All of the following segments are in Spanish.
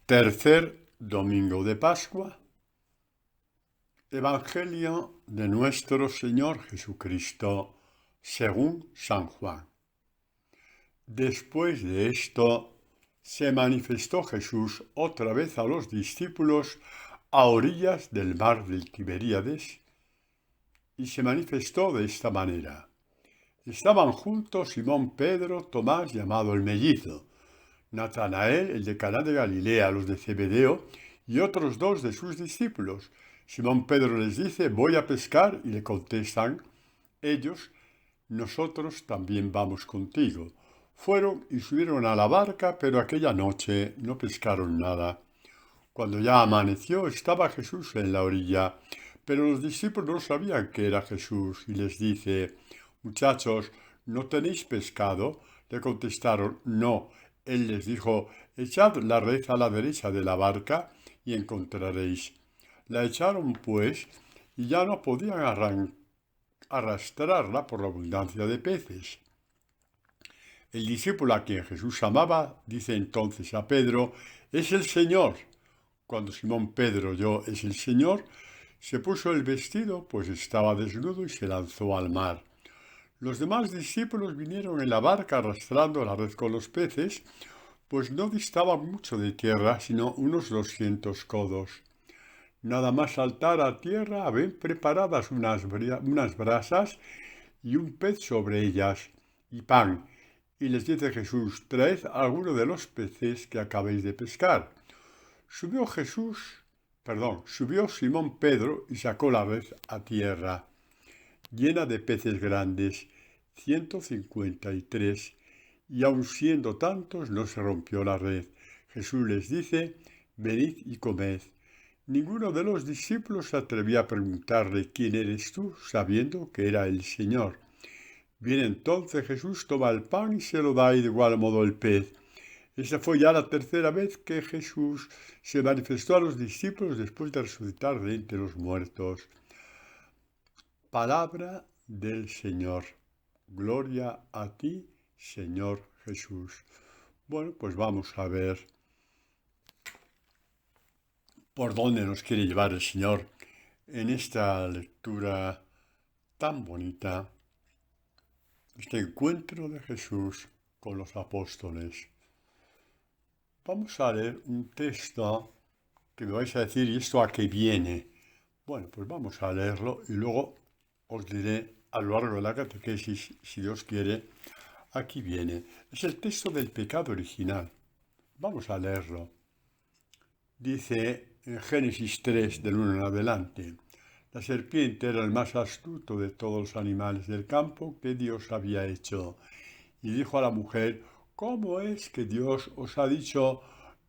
Tercer domingo de Pascua. Evangelio de nuestro Señor Jesucristo según San Juan. Después de esto, se manifestó Jesús otra vez a los discípulos a orillas del mar del Tiberíades, y se manifestó de esta manera. Estaban juntos Simón Pedro, Tomás llamado el mellizo, Natanael, el de Caná de Galilea, los de Zebedeo, y otros dos de sus discípulos. Simón Pedro les dice: voy a pescar, y le contestan ellos: nosotros también vamos contigo. Fueron y subieron a la barca, pero aquella noche no pescaron nada. Cuando ya amaneció, estaba Jesús en la orilla, pero los discípulos no sabían que era Jesús, y les dice: muchachos, ¿no tenéis pescado? Le contestaron: no. Él les dijo: echad la red a la derecha de la barca y encontraréis. La echaron pues, y ya no podían arrastrarla por la abundancia de peces. El discípulo a quien Jesús amaba dice entonces a Pedro: es el Señor. Cuando Simón Pedro oyó es el Señor, se puso el vestido, pues estaba desnudo, y se lanzó al mar. Los demás discípulos vinieron en la barca arrastrando la red con los peces, pues no distaban mucho de tierra, sino unos 200 codos. Nada más saltar a tierra, ven preparadas unas brasas y un pez sobre ellas, y pan. Y les dice Jesús: traed alguno de los peces que acabéis de pescar. Subió Simón Pedro y sacó la red a tierra, llena de peces grandes, 153, y aun siendo tantos no se rompió la red. Jesús les dice: venid y comed. Ninguno de los discípulos se atrevía a preguntarle: ¿quién eres tú?, sabiendo que era el Señor. Viene entonces Jesús, toma el pan y se lo da, y de igual modo el pez. Esa fue ya la tercera vez que Jesús se manifestó a los discípulos después de resucitar de entre los muertos. Palabra del Señor. Gloria a ti, Señor Jesús. Bueno, pues vamos a ver por dónde nos quiere llevar el Señor en esta lectura tan bonita, este encuentro de Jesús con los apóstoles. Vamos a leer un texto que me vais a decir: ¿y esto a qué viene? Bueno, pues vamos a leerlo y luego os diré a lo largo de la catequesis, si Dios quiere. Aquí viene. Es el texto del pecado original. Vamos a leerlo. Dice en Génesis 3, del 1 en adelante: la serpiente era el más astuto de todos los animales del campo que Dios había hecho. Y dijo a la mujer: ¿cómo es que Dios os ha dicho: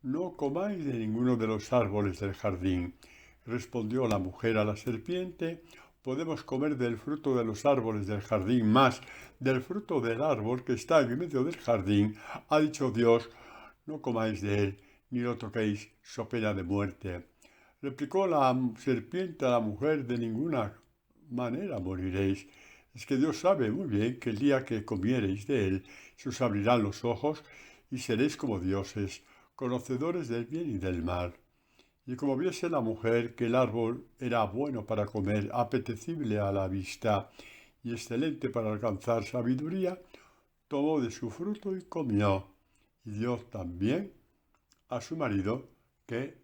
no comáis de ninguno de los árboles del jardín? Respondió la mujer a la serpiente: podemos comer del fruto de los árboles del jardín, mas del fruto del árbol que está en medio del jardín ha dicho Dios: no comáis de él, ni lo toquéis, so pena de muerte. Replicó la serpiente a la mujer: de ninguna manera moriréis. Es que Dios sabe muy bien que el día que comiereis de él, se os abrirán los ojos y seréis como dioses, conocedores del bien y del mal. Y como viese la mujer que el árbol era bueno para comer, apetecible a la vista y excelente para alcanzar sabiduría, tomó de su fruto y comió, y dio también a su marido, que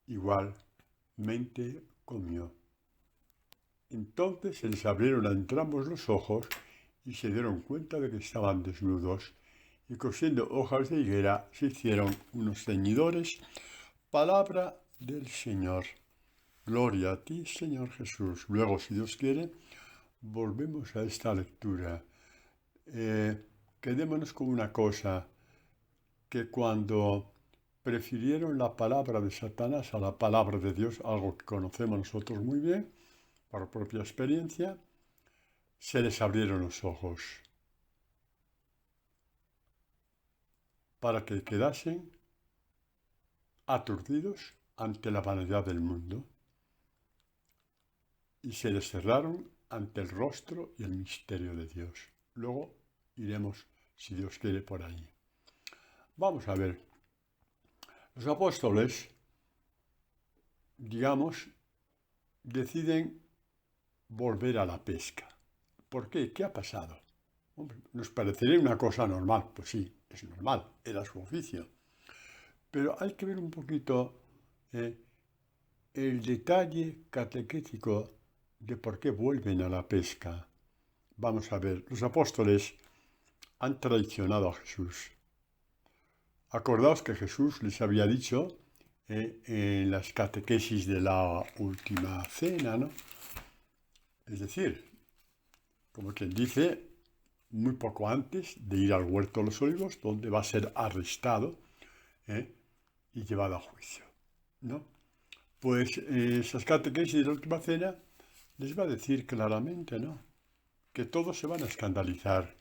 igualmente comió. Entonces se les abrieron a entrambos los ojos y se dieron cuenta de que estaban desnudos, y cosiendo hojas de higuera se hicieron unos ceñidores. Palabra del Señor. Gloria a ti, Señor Jesús. Luego, si Dios quiere, volvemos a esta lectura. Quedémonos con una cosa, que cuando prefirieron la palabra de Satanás a la palabra de Dios, algo que conocemos nosotros muy bien, por propia experiencia, se les abrieron los ojos para que quedasen aturdidos ante la vanidad del mundo y se les cerraron ante el rostro y el misterio de Dios. Luego iremos, si Dios quiere, por ahí. Vamos a ver Los apóstoles, digamos, deciden volver a la pesca. ¿Por qué? ¿Qué ha pasado? Hombre, nos parecería una cosa normal. Pues sí, es normal, era su oficio. Pero hay que ver un poquito el detalle catequético de por qué vuelven a la pesca. Vamos a ver, los apóstoles han traicionado a Jesús. Acordaos que Jesús les había dicho en las catequesis de la última cena, ¿no? Es decir, como quien dice, muy poco antes de ir al huerto de los olivos, donde va a ser arrestado y llevado a juicio, ¿no? Pues esas catequesis de la última cena les va a decir claramente, ¿no? Que todos se van a escandalizar.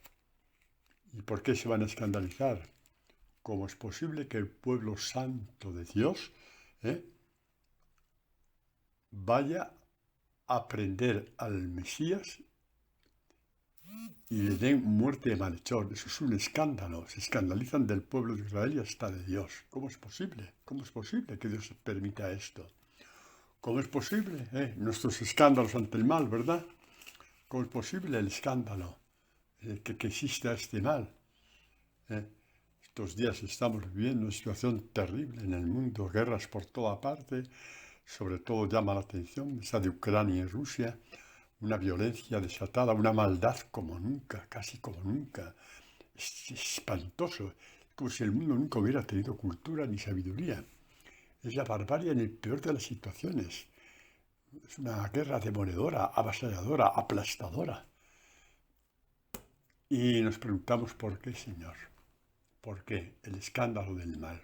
¿Y por qué se van a escandalizar? ¿Cómo es posible que el pueblo santo de Dios vaya a prender al Mesías y le den muerte de malhechor? Eso es un escándalo. Se escandalizan del pueblo de Israel y hasta de Dios. ¿Cómo es posible? ¿Cómo es posible que Dios permita esto? ¿Cómo es posible? Nuestros escándalos ante el mal, ¿verdad? ¿Cómo es posible el escándalo? Que exista este mal. Estos días estamos viviendo una situación terrible en el mundo, guerras por toda parte. Sobre todo llama la atención esa de Ucrania y Rusia, una violencia desatada, una maldad como nunca, casi como nunca. Es espantoso, como si el mundo nunca hubiera tenido cultura ni sabiduría. Es la barbarie en el peor de las situaciones. Es una guerra demoledora, avasalladora, aplastadora. Y nos preguntamos por qué, Señor. ¿Por qué? El escándalo del mal.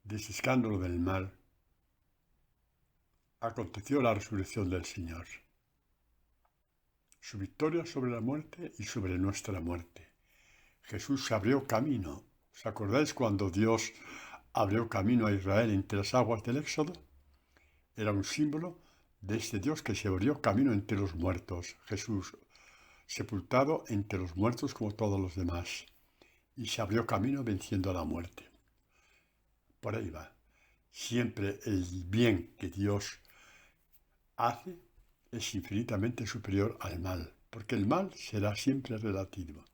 De ese escándalo del mal aconteció la resurrección del Señor. Su victoria sobre la muerte y sobre nuestra muerte. Jesús abrió camino. ¿Os acordáis cuando Dios abrió camino a Israel entre las aguas del Éxodo? Era un símbolo de este Dios que se abrió camino entre los muertos. Jesús, sepultado entre los muertos como todos los demás. Y se abrió camino venciendo a la muerte. Por ahí va. Siempre el bien que Dios hace es infinitamente superior al mal, porque el mal será siempre relativo.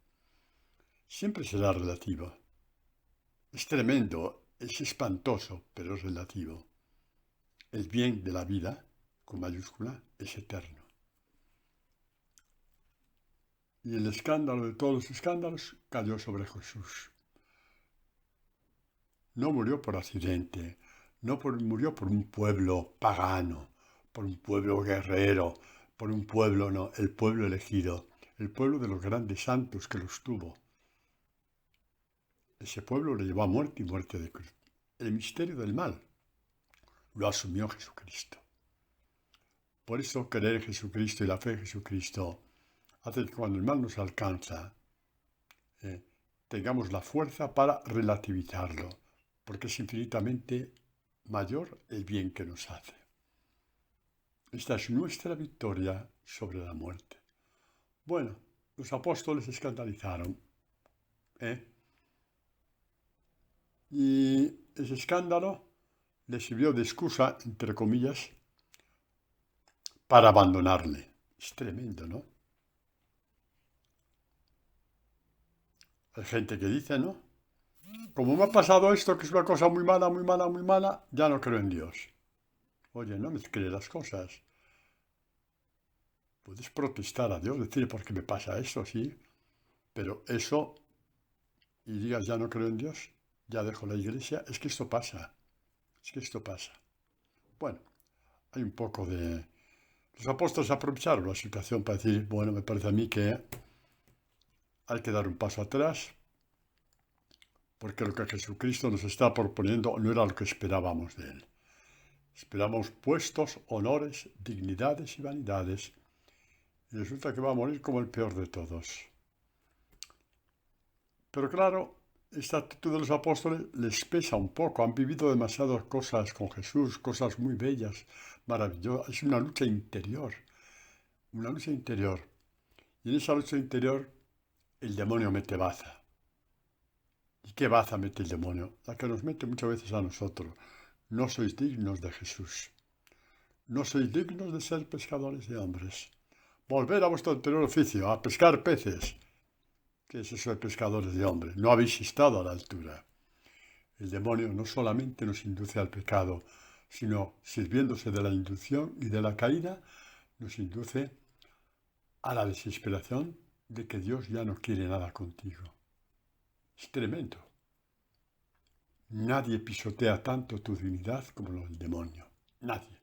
Siempre será relativo. Es tremendo, es espantoso, pero es relativo. El bien de la vida, con mayúscula, es eterno. Y el escándalo de todos los escándalos cayó sobre Jesús. No murió por accidente, murió por un pueblo pagano, por un pueblo guerrero, por un pueblo, no, el pueblo elegido, el pueblo de los grandes santos que los tuvo. Ese pueblo le llevó a muerte y muerte de cruz. El misterio del mal lo asumió Jesucristo. Por eso creer en Jesucristo y la fe en Jesucristo hace que cuando el mal nos alcanza, tengamos la fuerza para relativizarlo, porque es infinitamente mayor el bien que nos hace. Esta es nuestra victoria sobre la muerte. Bueno, los apóstoles se escandalizaron, y ese escándalo les sirvió de excusa, entre comillas, para abandonarle. Es tremendo, ¿no? Hay gente que dice, ¿no? Como me ha pasado esto, que es una cosa muy mala, muy mala, muy mala, ya no creo en Dios. Oye, no mezcles las cosas. Puedes protestar a Dios, decir, ¿por qué me pasa esto? Sí, pero eso, y digas, ya no creo en Dios, ya dejo la iglesia, es que esto pasa. Es que esto pasa. Bueno, hay un poco de... Los apóstoles aprovecharon la situación para decir, bueno, me parece a mí que hay que dar un paso atrás, porque lo que Jesucristo nos está proponiendo no era lo que esperábamos de Él. Esperamos puestos, honores, dignidades y vanidades, y resulta que va a morir como el peor de todos. Pero claro, esta actitud de los apóstoles les pesa un poco, han vivido demasiadas cosas con Jesús, cosas muy bellas, maravillosas, es una lucha interior, una lucha interior. Y en esa lucha interior el demonio mete baza. ¿Y qué baza mete el demonio? La que nos mete muchas veces a nosotros. No sois dignos de Jesús. No sois dignos de ser pescadores de hombres. Volver a vuestro anterior oficio, a pescar peces. ¿Qué es eso de pescadores de hombres? No habéis estado a la altura. El demonio no solamente nos induce al pecado, sino, sirviéndose de la inducción y de la caída, nos induce a la desesperación de que Dios ya no quiere nada contigo. Es tremendo. Nadie pisotea tanto tu dignidad como el demonio. Nadie.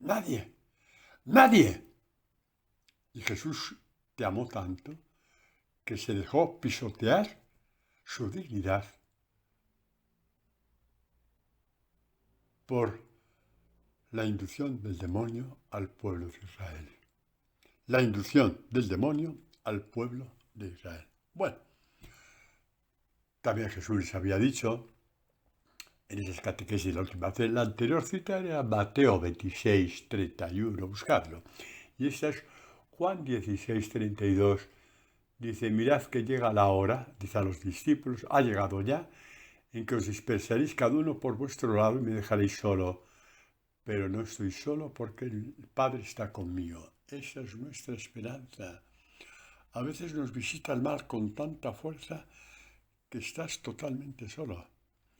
Nadie. Nadie. Y Jesús te amó tanto que se dejó pisotear su dignidad por la inducción del demonio al pueblo de Israel. La inducción del demonio al pueblo de Israel. Bueno, también Jesús les había dicho en esas catequesis de la última vez, la anterior cita era Mateo 26, 31, buscadlo. Y esta es Juan 16, 32. Dice, mirad que llega la hora, dice a los discípulos, ha llegado ya, en que os dispersaréis cada uno por vuestro lado y me dejaréis solo. Pero no estoy solo porque el Padre está conmigo. Esa es nuestra esperanza. A veces nos visita el mal con tanta fuerza que estás totalmente solo.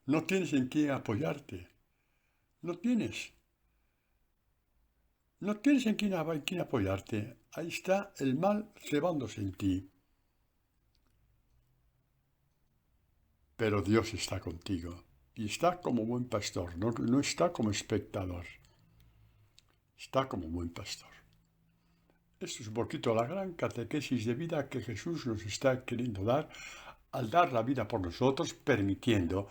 No tienes en quién apoyarte. No tienes. No tienes en quién apoyarte. Ahí está el mal cebándose en ti. Pero Dios está contigo. Y está como buen pastor. No está como espectador. Está como buen pastor. Esto es un poquito la gran catequesis de vida que Jesús nos está queriendo dar al dar la vida por nosotros, permitiendo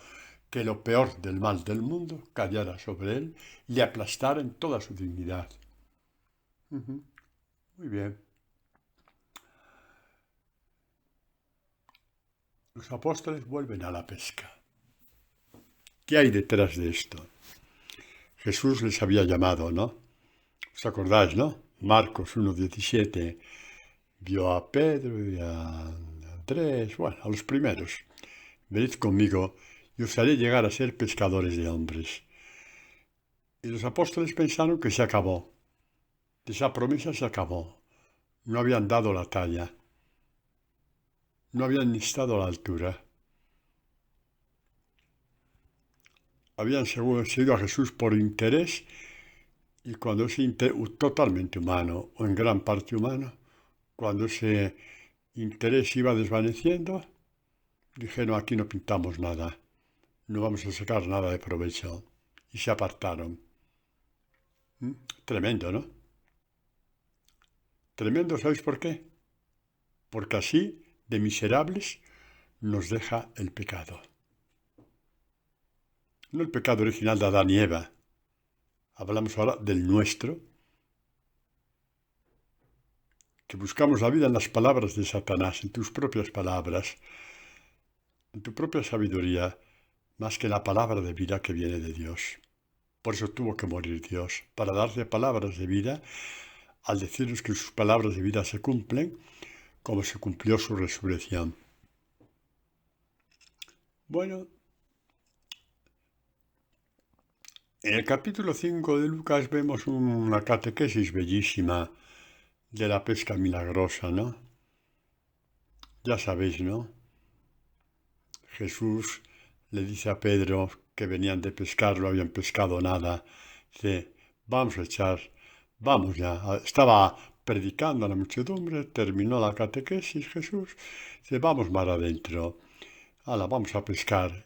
que lo peor del mal del mundo cayera sobre él y le aplastara en toda su dignidad. Muy bien. Los apóstoles vuelven a la pesca. ¿Qué hay detrás de esto? Jesús les había llamado, ¿no? ¿Os acordáis, no? Marcos 1:17 vio a Pedro y a Andrés, bueno, a los primeros. Venid conmigo y os haré llegar a ser pescadores de hombres. Y los apóstoles pensaron que se acabó. Esa promesa se acabó. No habían dado la talla. No habían estado a la altura. Habían seguido a Jesús por interés y cuando ese interés totalmente humano o en gran parte humano, cuando ese interés iba desvaneciendo, dijeron aquí no pintamos nada, no vamos a sacar nada de provecho y se apartaron. Tremendo, ¿no? Tremendo, ¿sabéis por qué? Porque así de miserables nos deja el pecado. No el pecado original de Adán y Eva. Hablamos ahora del nuestro, que buscamos la vida en las palabras de Satanás, en tus propias palabras, en tu propia sabiduría, más que la palabra de vida que viene de Dios. Por eso tuvo que morir Dios, para darle palabras de vida, al decirnos que sus palabras de vida se cumplen, como se cumplió su resurrección. Bueno, en el capítulo 5 de Lucas vemos una catequesis bellísima de la pesca milagrosa, ¿no? Ya sabéis, ¿no? Jesús le dice a Pedro que venían de pescar, no habían pescado nada. Dice, vamos a echar, vamos ya. Estaba predicando a la muchedumbre, terminó la catequesis Jesús. Dice, vamos mar adentro. Hala, vamos a pescar.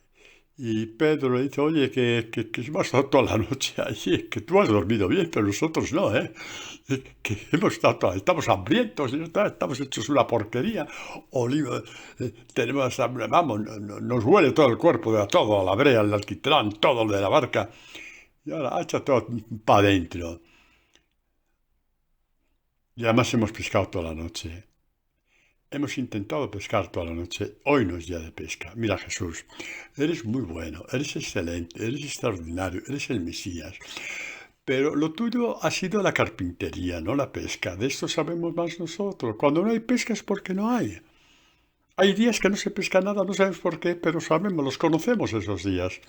Y Pedro le dice, oye, que hemos estado toda la noche allí, que tú has dormido bien, pero nosotros no, ¿eh? Que hemos estado, estamos hambrientos, estamos hechos una porquería, oliva, tenemos hambre, vamos, nos huele todo el cuerpo, de todo, la brea, el alquitrán, todo lo de la barca, y ahora echa todo para adentro. Y además hemos pescado toda la noche. Hemos intentado pescar toda la noche. Hoy no es día de pesca. Mira, Jesús, eres muy bueno, eres excelente, eres extraordinario, eres el Mesías. Pero lo tuyo ha sido la carpintería, no la pesca. De esto sabemos más nosotros. Cuando no hay pesca es porque no hay. Hay días que no se pesca nada, no sabemos por qué, pero sabemos, los conocemos esos días.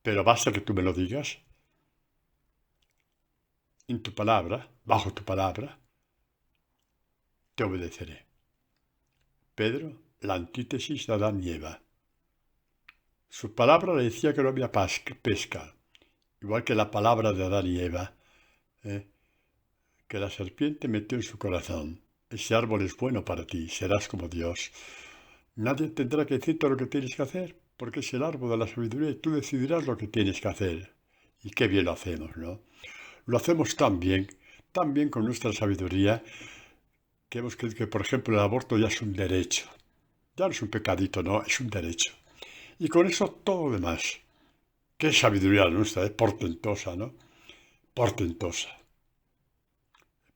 Pero basta que tú me lo digas en tu palabra, bajo tu palabra, te obedeceré. Pedro, la antítesis de Adán y Eva. Su palabra le decía que no había pesca, igual que la palabra de Adán y Eva, ¿eh? Que la serpiente metió en su corazón. Ese árbol es bueno para ti, serás como Dios. Nadie tendrá que decirte lo que tienes que hacer, porque es el árbol de la sabiduría y tú decidirás lo que tienes que hacer. Y qué bien lo hacemos, ¿no? Lo hacemos tan bien con nuestra sabiduría, que hemos creído que, por ejemplo, el aborto ya es un derecho. Ya no es un pecadito, no, es un derecho. Y con eso todo lo demás. Qué sabiduría la nuestra, portentosa, ¿no? Portentosa.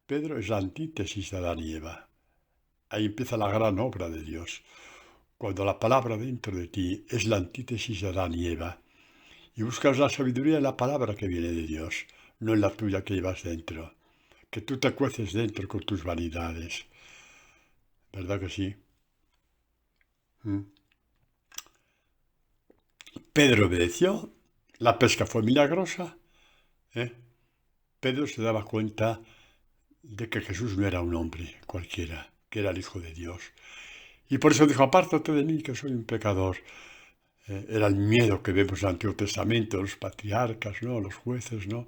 Pedro es la antítesis de Adán y Eva. Ahí empieza la gran obra de Dios. Cuando la palabra dentro de ti es la antítesis de Adán y Eva, y buscas la sabiduría en la palabra que viene de Dios, no en la tuya que llevas dentro. Que tú te cueces dentro con tus vanidades. ¿Verdad que sí? ¿Mm? Pedro obedeció, la pesca fue milagrosa. ¿eh? Pedro se daba cuenta de que Jesús no era un hombre cualquiera, que era el Hijo de Dios. Y por eso dijo, apártate de mí, que soy un pecador. Era el miedo que vemos en el Antiguo Testamento, los patriarcas, ¿no? Los jueces, ¿no?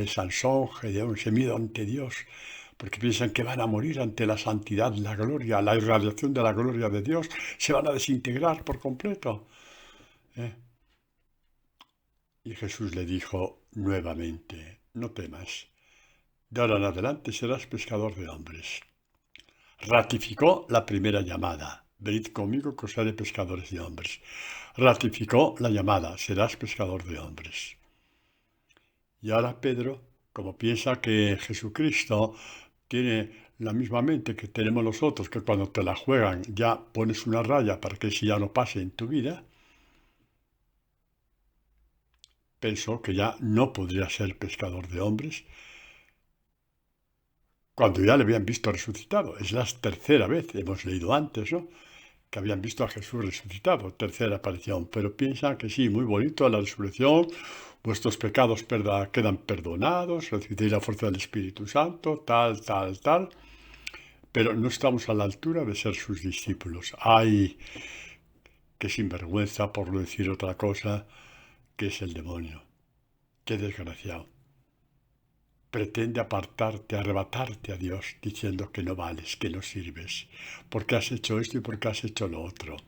Sansón, Gedeón, ese miedo ante Dios, porque piensan que van a morir ante la santidad, la gloria, la irradiación de la gloria de Dios, se van a desintegrar por completo. ¿eh? Y Jesús le dijo nuevamente, no temas, de ahora en adelante serás pescador de hombres. Ratificó la primera llamada. Venid conmigo que os haré pescadores de hombres. Ratificó la llamada. Serás pescador de hombres. Y ahora Pedro, como piensa que Jesucristo tiene la misma mente que tenemos nosotros, que cuando te la juegan ya pones una raya para que ese ya no pase en tu vida, pensó que ya no podría ser pescador de hombres cuando ya le habían visto resucitado. Es la tercera vez, hemos leído antes, ¿no? Que habían visto a Jesús resucitado, tercera aparición, pero piensan que sí, muy bonito la resurrección, vuestros pecados quedan perdonados, recibiréis la fuerza del Espíritu Santo, tal, pero no estamos a la altura de ser sus discípulos. ¡Ay, qué sinvergüenza, por no decir otra cosa, que es el demonio! ¡Qué desgraciado! Pretende apartarte, arrebatarte a Dios, diciendo que no vales, que no sirves, porque has hecho esto y porque has hecho lo otro,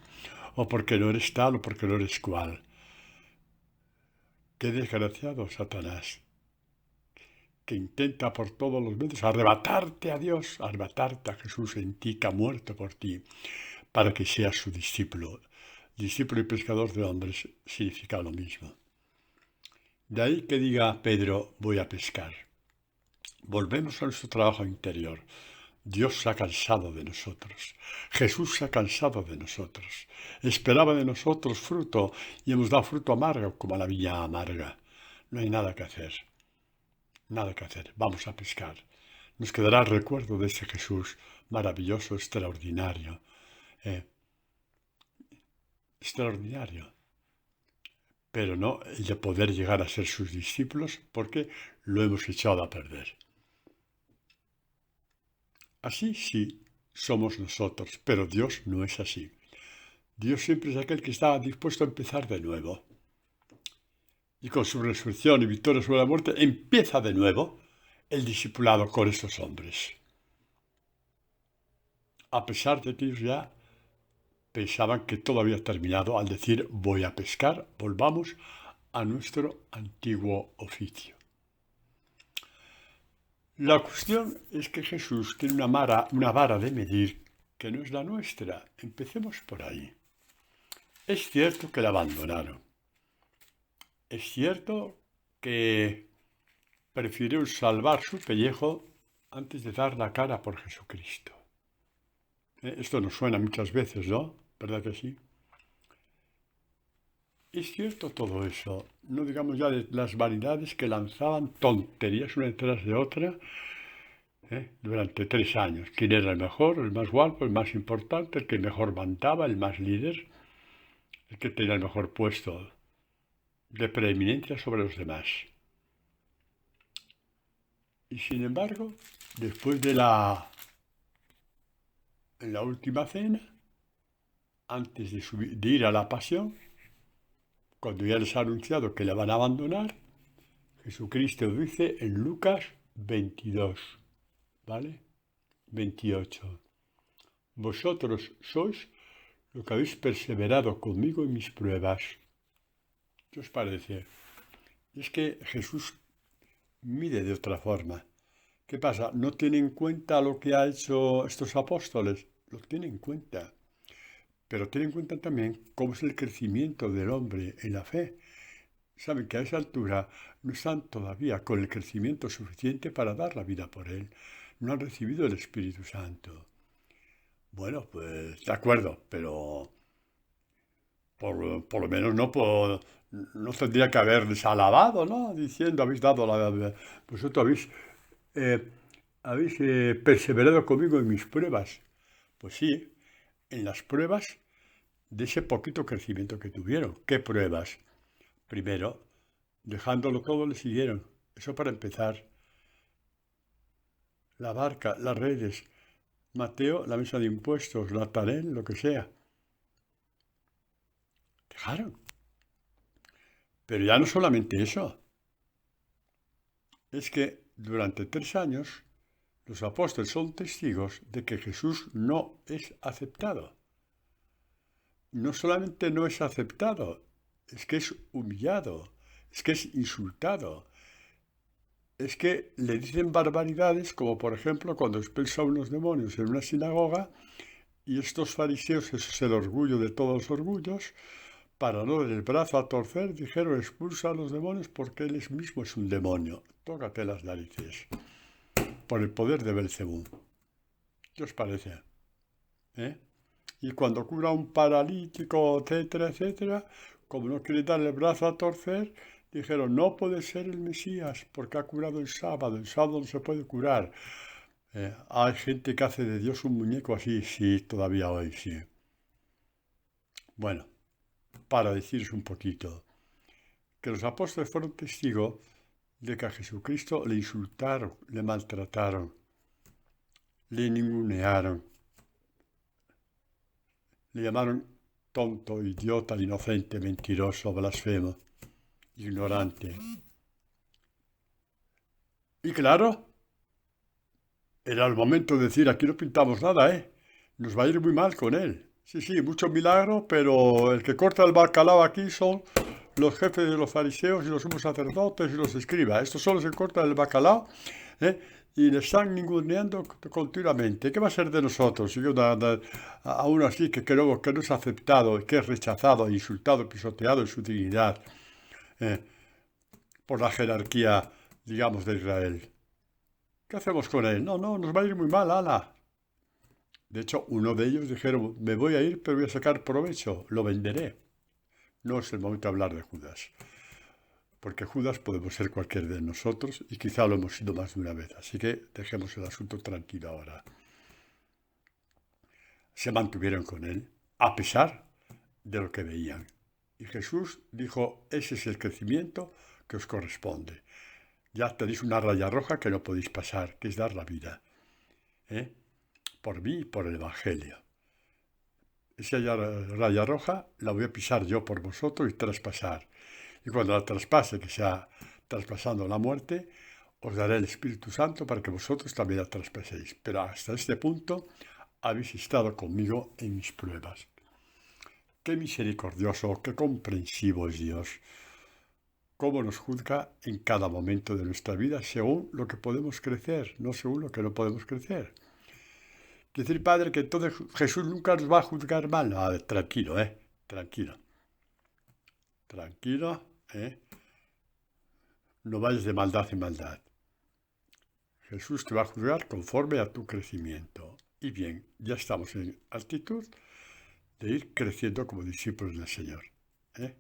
o porque no eres tal o porque no eres cual. Qué desgraciado Satanás, que intenta por todos los medios arrebatarte a Dios, arrebatarte a Jesús en ti, que ha muerto por ti, para que seas su discípulo. Discípulo y pescador de hombres significa lo mismo. De ahí que diga Pedro, voy a pescar. Volvemos a nuestro trabajo interior. Dios se ha cansado de nosotros. Jesús se ha cansado de nosotros. Esperaba de nosotros fruto y hemos dado fruto amargo como la viña amarga. No hay nada que hacer. Nada que hacer. Vamos a pescar. Nos quedará el recuerdo de ese Jesús maravilloso, extraordinario. Extraordinario. Pero no el de poder llegar a ser sus discípulos porque lo hemos echado a perder. Así sí somos nosotros, pero Dios no es así. Dios siempre es aquel que está dispuesto a empezar de nuevo. Y con su resurrección y victoria sobre la muerte, empieza de nuevo el discipulado con estos hombres. A pesar de que ellos ya pensaban que todo había terminado al decir voy a pescar, volvamos a nuestro antiguo oficio. La cuestión es que Jesús tiene una vara de medir que no es la nuestra. Empecemos por ahí. Es cierto que la abandonaron. Es cierto que prefirió salvar su pellejo antes de dar la cara por Jesucristo. Esto nos suena muchas veces, ¿no? ¿Verdad que sí? Es cierto todo eso. No digamos ya de las vanidades que lanzaban tonterías una detrás de otra. durante 3 años. ¿Quién era el mejor, el más guapo, el más importante, el que mejor mandaba, el más líder, el que tenía el mejor puesto de preeminencia sobre los demás? Y sin embargo, después en la última cena, antes de ir a la pasión, cuando ya les ha anunciado que le van a abandonar, Jesucristo dice en Lucas 22, ¿vale? 28. Vosotros sois lo que habéis perseverado conmigo en mis pruebas. ¿Qué os parece? Es que Jesús mide de otra forma. ¿Qué pasa? ¿No tiene en cuenta lo que han hecho estos apóstoles? Lo tiene en cuenta. Pero tiene en cuenta también cómo es el crecimiento del hombre en la fe. Saben que a esa altura no están todavía con el crecimiento suficiente para dar la vida por él. No han recibido el Espíritu Santo. Bueno, pues de acuerdo, pero por lo menos no tendría que haberles alabado, ¿no? Diciendo, vosotros eh, habéis perseverado conmigo en mis pruebas. Pues sí, en las pruebas de ese poquito crecimiento que tuvieron. ¿Qué pruebas? Primero, dejándolo todo, le siguieron. Eso para empezar. La barca, las redes, Mateo, la mesa de impuestos, Natanael, lo que sea. Dejaron. Pero ya no solamente eso. Es que durante 3 años los apóstoles son testigos de que Jesús no es aceptado. No solamente no es aceptado, es que es humillado, es que es insultado, es que le dicen barbaridades, como por ejemplo cuando expulsa a unos demonios en una sinagoga y estos fariseos, eso es el orgullo de todos los orgullos, para no dar el brazo a torcer, dijeron expulsa a los demonios porque él mismo es un demonio. Tócate las narices, por el poder de Belcebú. ¿Qué os parece? Y cuando cura a un paralítico, etcétera, etcétera, como no quiere darle el brazo a torcer, dijeron, no puede ser el Mesías porque ha curado el sábado no se puede curar. Hay gente que hace de Dios un muñeco así, sí, todavía hoy, sí. Bueno, para deciros un poquito, que los apóstoles fueron testigos de que a Jesucristo le insultaron, le maltrataron, le ningunearon, le llamaron tonto, idiota, inocente, mentiroso, blasfemo, ignorante. Y claro, era el momento de decir, aquí no pintamos nada, ¿eh? Nos va a ir muy mal con él. Sí, sí, mucho milagro, pero el que corta el bacalao aquí son los jefes de los fariseos y los sumos sacerdotes y los escribas. Estos son los que cortan el bacalao, ¿eh? Y le están ninguneando continuamente. ¿Qué va a ser de nosotros? Si a uno así que no es aceptado, que es rechazado, insultado, pisoteado en su dignidad ¿eh? Por la jerarquía, digamos, de Israel. ¿Qué hacemos con él? No, nos va a ir muy mal, ala. De hecho, uno de ellos dijeron, me voy a ir, pero voy a sacar provecho, lo venderé. No es el momento de hablar de Judas, porque Judas podemos ser cualquiera de nosotros y quizá lo hemos sido más de una vez. Así que dejemos el asunto tranquilo ahora. Se mantuvieron con él, a pesar de lo que veían. Y Jesús dijo, ese es el crecimiento que os corresponde. Ya tenéis una raya roja que no podéis pasar, que es dar la vida. Por mí y por el Evangelio. Esa raya roja la voy a pisar yo por vosotros y traspasar. Y cuando la traspase, que sea traspasando la muerte, os daré el Espíritu Santo para que vosotros también la traspaséis. Pero hasta este punto habéis estado conmigo en mis pruebas. Qué misericordioso, qué comprensivo es Dios. Cómo nos juzga en cada momento de nuestra vida según lo que podemos crecer, no según lo que no podemos crecer. Quiere decir, Padre, que entonces Jesús nunca nos va a juzgar mal. No, tranquilo, tranquilo. Tranquilo, no vayas de maldad en maldad. Jesús te va a juzgar conforme a tu crecimiento. Y bien, ya estamos en actitud de ir creciendo como discípulos del Señor. ¿De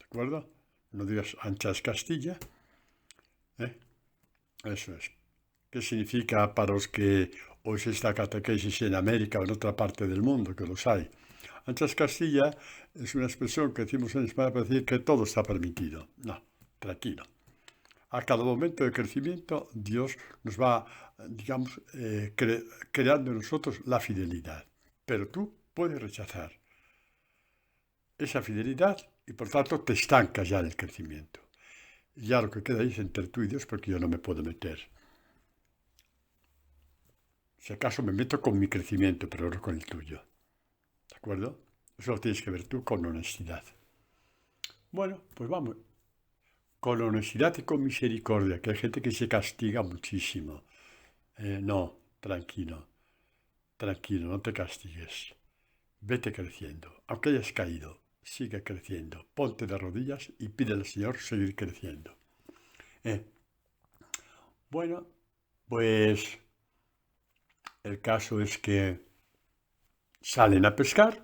acuerdo? No digas ancha es Castilla. Eso es. que significa para los que oís esta catequesis en América o en otra parte del mundo, que los hay. Anchas Castilla es una expresión que decimos en España para decir que todo está permitido. No, tranquilo. A cada momento de crecimiento Dios nos va, digamos, creando en nosotros la fidelidad. Pero tú puedes rechazar esa fidelidad y por tanto te estancas ya en el crecimiento. Ya lo que queda ahí es entre tú y Dios porque yo no me puedo meter. Si acaso me meto con mi crecimiento, pero no con el tuyo. ¿De acuerdo? Eso lo tienes que ver tú con honestidad. Bueno, pues vamos. Con honestidad y con misericordia, que hay gente que se castiga muchísimo. No, tranquilo, tranquilo, no te castigues. Vete creciendo. Aunque hayas caído, sigue creciendo. Ponte de rodillas y pide al Señor seguir creciendo. Bueno, pues el caso es que salen a pescar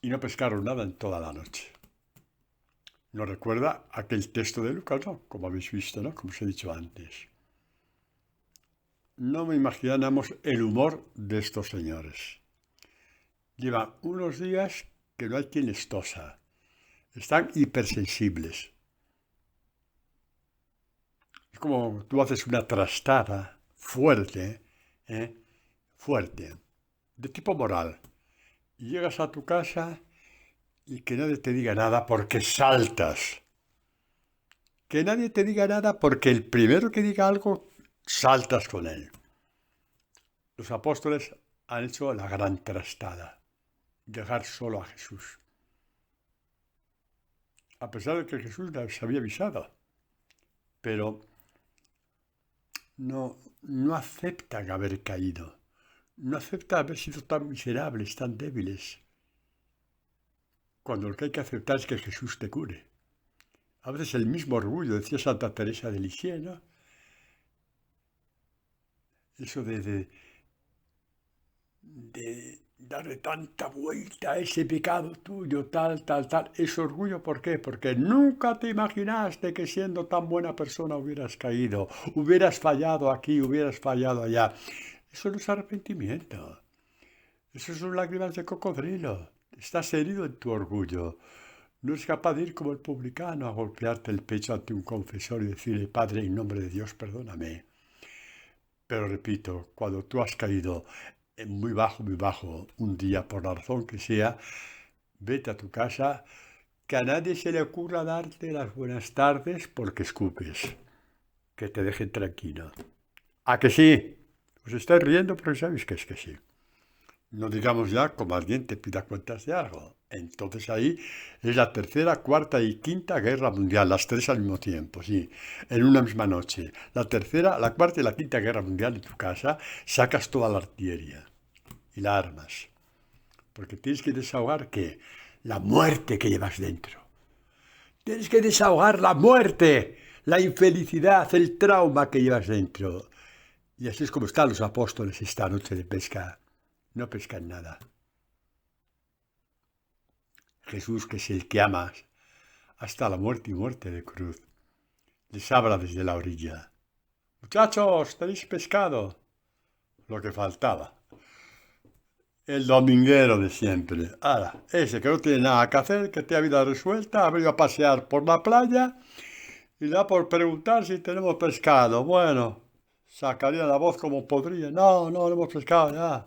y no pescaron nada en toda la noche. Nos recuerda aquel texto de Lucas, ¿no? Como habéis visto, ¿no? Como os he dicho antes. No me imaginamos el humor de estos señores. Llevan unos días que no hay quien les tosa. Están hipersensibles. Es como tú haces una trastada fuerte, fuerte, de tipo moral. Y llegas a tu casa y que nadie te diga nada porque saltas. Que nadie te diga nada porque el primero que diga algo, saltas con él. Los apóstoles han hecho la gran trastada, dejar solo a Jesús. A pesar de que Jesús les había avisado, pero no aceptan haber caído, no aceptan haber sido tan miserables, tan débiles, cuando lo que hay que aceptar es que Jesús te cure. A veces el mismo orgullo, decía Santa Teresa de Lisieux, ¿no? Eso de darle tanta vuelta a ese pecado tuyo, tal, es orgullo. ¿Por qué? Porque nunca te imaginaste que siendo tan buena persona hubieras caído, hubieras fallado aquí, hubieras fallado allá. Eso no es arrepentimiento, eso son lágrimas de cocodrilo. Estás herido en tu orgullo. No es capaz de ir como el publicano a golpearte el pecho ante un confesor y decirle: Padre, en nombre de Dios, perdóname. Pero repito, cuando tú has caído muy bajo, un día, por la razón que sea, vete a tu casa, que a nadie se le ocurra darte las buenas tardes porque escupes, que te dejen tranquilo. ¿A que sí? Os estáis riendo porque sabéis que es que sí. No digamos ya como alguien te pida cuentas de algo. Entonces ahí es la tercera, cuarta y quinta guerra mundial, las tres al mismo tiempo, sí, en una misma noche. La tercera, la cuarta y la quinta guerra mundial en tu casa, sacas toda la artillería y la armas. Porque tienes que desahogar, ¿qué? La muerte que llevas dentro. Tienes que desahogar la muerte, la infelicidad, el trauma que llevas dentro. Y así es como están los apóstoles esta noche de pesca. No pescan nada. Jesús, que es el que amas hasta la muerte y muerte de cruz, les habla desde la orilla. Muchachos, ¿tenéis pescado? Lo que faltaba. El dominguero de siempre. Ahora, ese que no tiene nada que hacer, que tiene vida resuelta, ha venido a pasear por la playa y da por preguntar si tenemos pescado. Bueno, sacaría la voz como podría. No, no hemos pescado ya.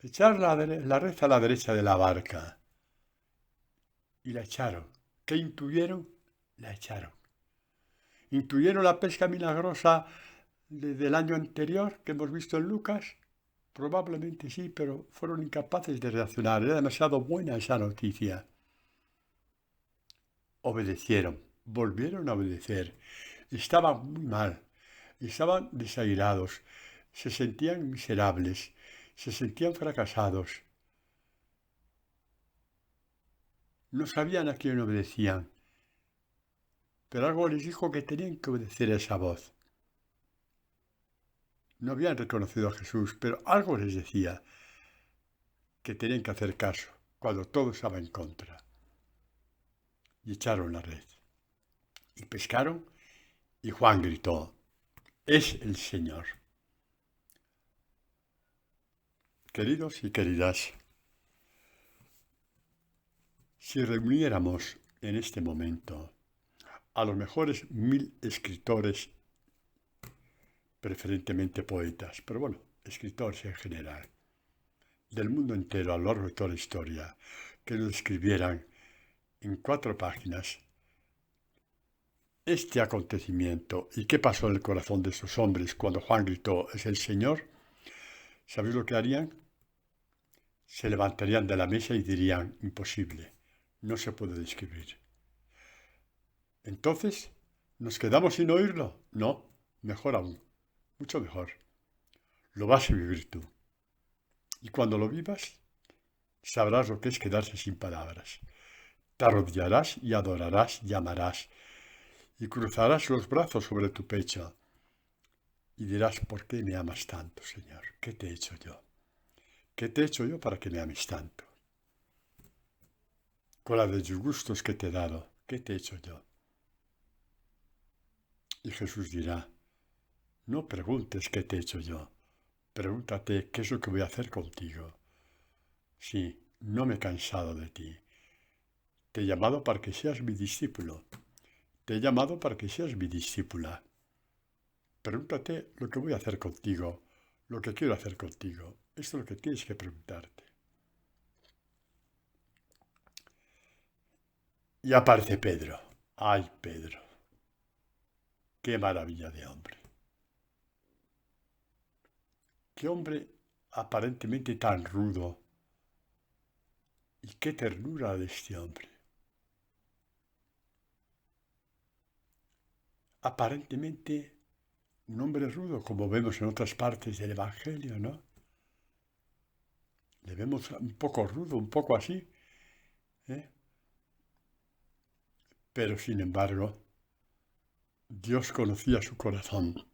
Echar la red a la derecha de la barca. Y la echaron. ¿Qué intuyeron? La echaron. ¿Intuyeron la pesca milagrosa del año anterior que hemos visto en Lucas? Probablemente sí, pero fueron incapaces de reaccionar. Era demasiado buena esa noticia. Obedecieron, volvieron a obedecer. Estaban muy mal, estaban desairados, se sentían miserables, se sentían fracasados. No sabían a quién obedecían, pero algo les dijo que tenían que obedecer a esa voz. No habían reconocido a Jesús, pero algo les decía que tenían que hacer caso cuando todo estaba en contra. Y echaron la red. Y pescaron y Juan gritó: es el Señor. Queridos y queridas, si reuniéramos en este momento a los mejores 1000 escritores, preferentemente poetas, pero bueno, escritores en general, del mundo entero a lo largo de toda la historia, que nos escribieran en 4 páginas este acontecimiento y qué pasó en el corazón de esos hombres cuando Juan gritó, es el Señor, ¿sabéis lo que harían? Se levantarían de la mesa y dirían, imposible, no se puede describir. Entonces, ¿nos quedamos sin oírlo? No, mejor aún, mucho mejor. Lo vas a vivir tú. Y cuando lo vivas, sabrás lo que es quedarse sin palabras. Te arrodillarás y adorarás y amarás, y cruzarás los brazos sobre tu pecho, y dirás, ¿por qué me amas tanto, Señor? ¿Qué te he hecho yo? ¿Qué te he hecho yo para que me ames tanto? Con la de disgustos que te he dado, ¿qué te he hecho yo? Y Jesús dirá, no preguntes qué te he hecho yo, pregúntate qué es lo que voy a hacer contigo. Sí, no me he cansado de ti. Te he llamado para que seas mi discípulo. Te he llamado para que seas mi discípula. Pregúntate lo que voy a hacer contigo, lo que quiero hacer contigo. Esto es lo que tienes que preguntarte. Y aparece Pedro. ¡Ay, Pedro! ¡Qué maravilla de hombre! ¡Qué hombre aparentemente tan rudo! Y qué ternura de este hombre. Aparentemente un hombre rudo, como vemos en otras partes del Evangelio, ¿no? Le vemos un poco rudo, un poco así, ¿eh? Pero sin embargo, Dios conocía su corazón.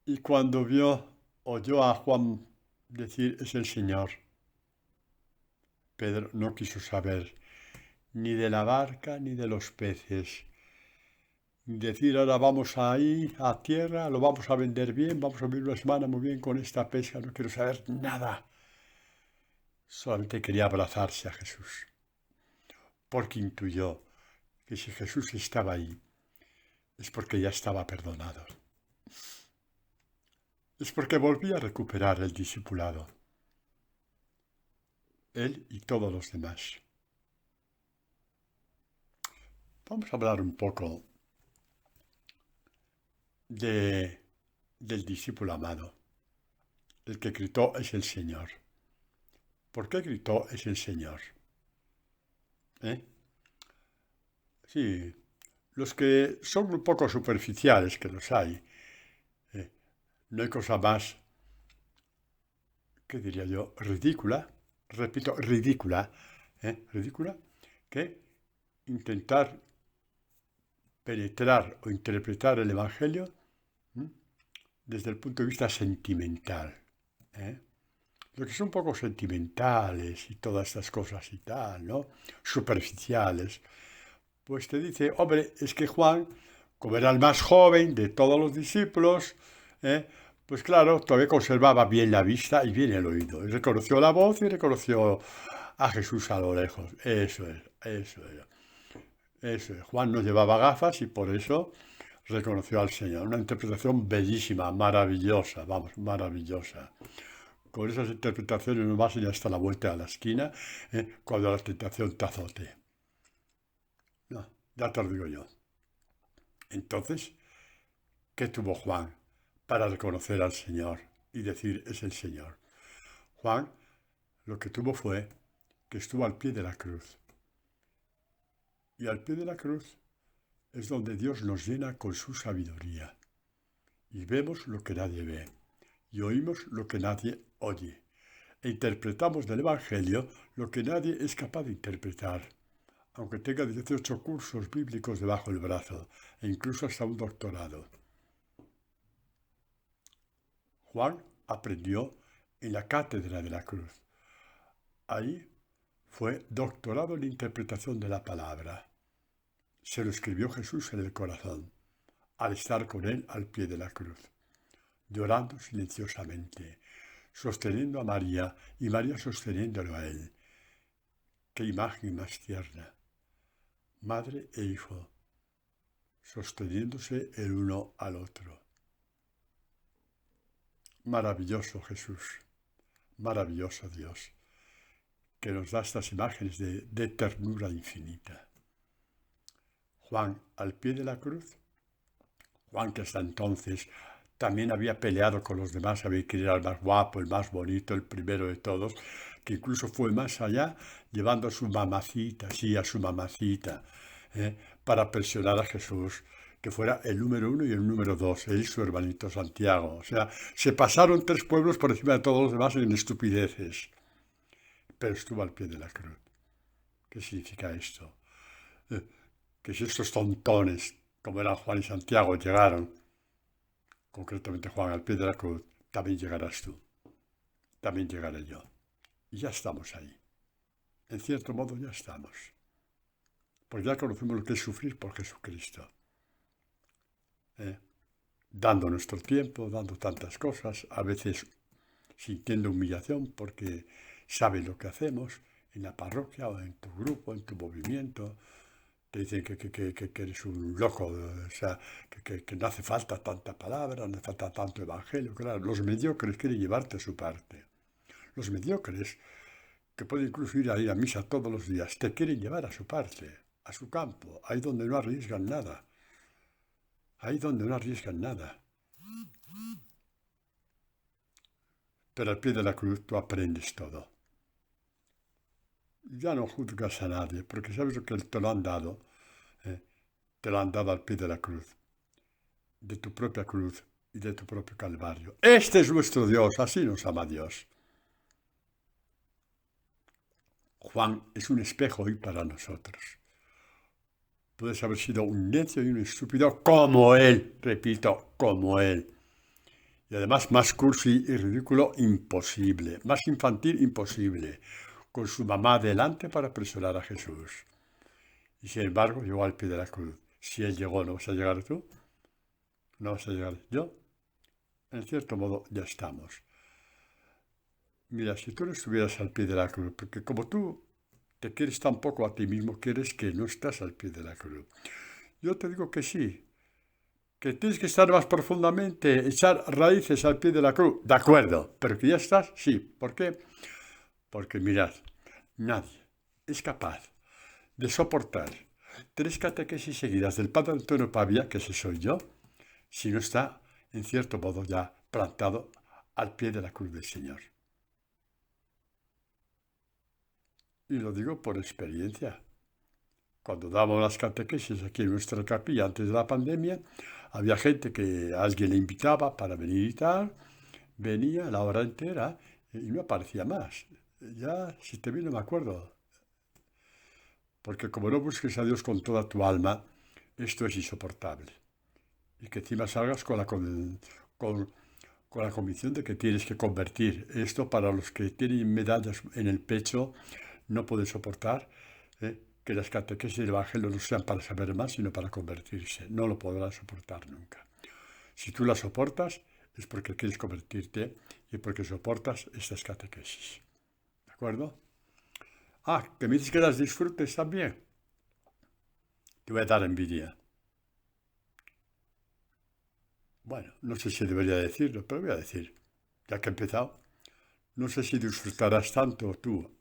Y cuando oyó a Juan decir, es el Señor, Pedro no quiso saber ni de la barca ni de los peces. Decir, ahora vamos ahí a tierra, lo vamos a vender bien, vamos a vivir una semana muy bien con esta pesca, no quiero saber nada. Solamente quería abrazarse a Jesús, porque intuyó que si Jesús estaba ahí, es porque ya estaba perdonado. Es porque volvía a recuperar el discipulado, él y todos los demás. Vamos a hablar un poco del discípulo amado. El que gritó es el Señor. ¿Por qué gritó es el Señor? ¿Eh? Sí, los que son un poco superficiales, que los hay, no hay cosa más, ¿qué diría yo? Ridícula, repito, ridícula, que intentar penetrar o interpretar el Evangelio desde el punto de vista sentimental. Los que son un poco sentimentales y todas estas cosas y tal, ¿no? Superficiales, pues te dice, hombre, es que Juan, como era el más joven de todos los discípulos, pues claro, todavía conservaba bien la vista y bien el oído. Y reconoció la voz y reconoció a Jesús a lo lejos. Eso es, eso es. Eso es. Juan no llevaba gafas y por eso reconoció al Señor. Una interpretación bellísima, maravillosa, vamos, maravillosa. Con esas interpretaciones no vas a ir hasta la vuelta de la esquina cuando la tentación te azote. No, ya te lo digo yo. Entonces, ¿qué tuvo Juan para reconocer al Señor y decir es el Señor? Juan lo que tuvo fue que estuvo al pie de la cruz. Y al pie de la cruz es donde Dios nos llena con su sabiduría. Y vemos lo que nadie ve. Y oímos lo que nadie oye. E interpretamos del Evangelio lo que nadie es capaz de interpretar, aunque tenga 18 cursos bíblicos debajo del brazo, e incluso hasta un doctorado. Juan aprendió en la cátedra de la cruz. Ahí fue doctorado en interpretación de la palabra. se lo escribió Jesús en el corazón, al estar con él al pie de la cruz, llorando silenciosamente, sosteniendo a María y María sosteniéndolo a él. ¡Qué imagen más tierna! Madre e hijo, sosteniéndose el uno al otro. Maravilloso Jesús, maravilloso Dios, que nos da estas imágenes de ternura infinita. Juan al pie de la cruz, Juan que hasta entonces también había peleado con los demás, había querido ser el más guapo, el más bonito, el primero de todos, que incluso fue más allá, llevando a su mamacita, sí, a su mamacita, para presionar a Jesús, que fuera el número 1 y el número 2, él y su hermanito Santiago. O sea, se pasaron 3 pueblos por encima de todos los demás en estupideces, pero estuvo al pie de la cruz. ¿Qué significa esto? Que si estos tontones, como eran Juan y Santiago, llegaron, concretamente Juan, al pie de la cruz, también llegarás tú, también llegaré yo. Y ya estamos ahí. En cierto modo ya estamos. Porque ya conocemos lo que es sufrir por Jesucristo. Dando nuestro tiempo, dando tantas cosas, a veces sintiendo humillación porque sabe lo que hacemos en la parroquia o en tu grupo, en tu movimiento. Te dicen que eres un loco, o sea, que no hace falta tanta palabra, no hace falta tanto evangelio. Claro, los mediocres quieren llevarte a su parte. Los mediocres, que pueden incluso ir a misa todos los días, te quieren llevar a su parte, a su campo, ahí donde no arriesgan nada. Ahí donde no arriesgan nada. Pero al pie de la cruz tú aprendes todo. Ya no juzgas a nadie, porque sabes lo que te lo han dado. Te lo han dado al pie de la cruz, de tu propia cruz y de tu propio calvario. Este es nuestro Dios, así nos ama Dios. Juan es un espejo hoy para nosotros. Puedes haber sido un necio y un estúpido como él, repito, como él. Y además más cursi y ridículo imposible, más infantil imposible, con su mamá delante para presionar a Jesús. Y sin embargo llegó al pie de la cruz. Si él llegó, ¿no vas a llegar tú? ¿No vas a llegar yo? En cierto modo ya estamos. Mira, si tú no estuvieras al pie de la cruz, porque como tú te quieres tan poco a ti mismo, quieres que no estás al pie de la cruz. Yo te digo que sí, que tienes que estar más profundamente, echar raíces al pie de la cruz. De acuerdo, pero que ya estás, sí. ¿Por qué? Porque mirad, nadie es capaz de soportar 3 catequesis seguidas del padre Antonio Pavia, que ese soy yo, si no está, en cierto modo, ya plantado al pie de la cruz del Señor. Y lo digo por experiencia. Cuando dábamos las catequesis aquí en nuestra capilla antes de la pandemia, había gente que alguien le invitaba para venir y tal, venía la hora entera y no aparecía más. Ya, si te vi, no me acuerdo. Porque como no busques a Dios con toda tu alma, esto es insoportable. Y que encima salgas con la convicción de que tienes que convertir. Esto para los que tienen medallas en el pecho no pueden soportar que las catequesis del Evangelio no sean para saber más, sino para convertirse. No lo podrán soportar nunca. Si tú las soportas, es porque quieres convertirte y porque soportas estas catequesis. ¿De acuerdo? Ah, que me dices que las disfrutes también. Te voy a dar envidia. Bueno, no sé si debería decirlo, pero voy a decir, ya que he empezado, no sé si disfrutarás tanto tú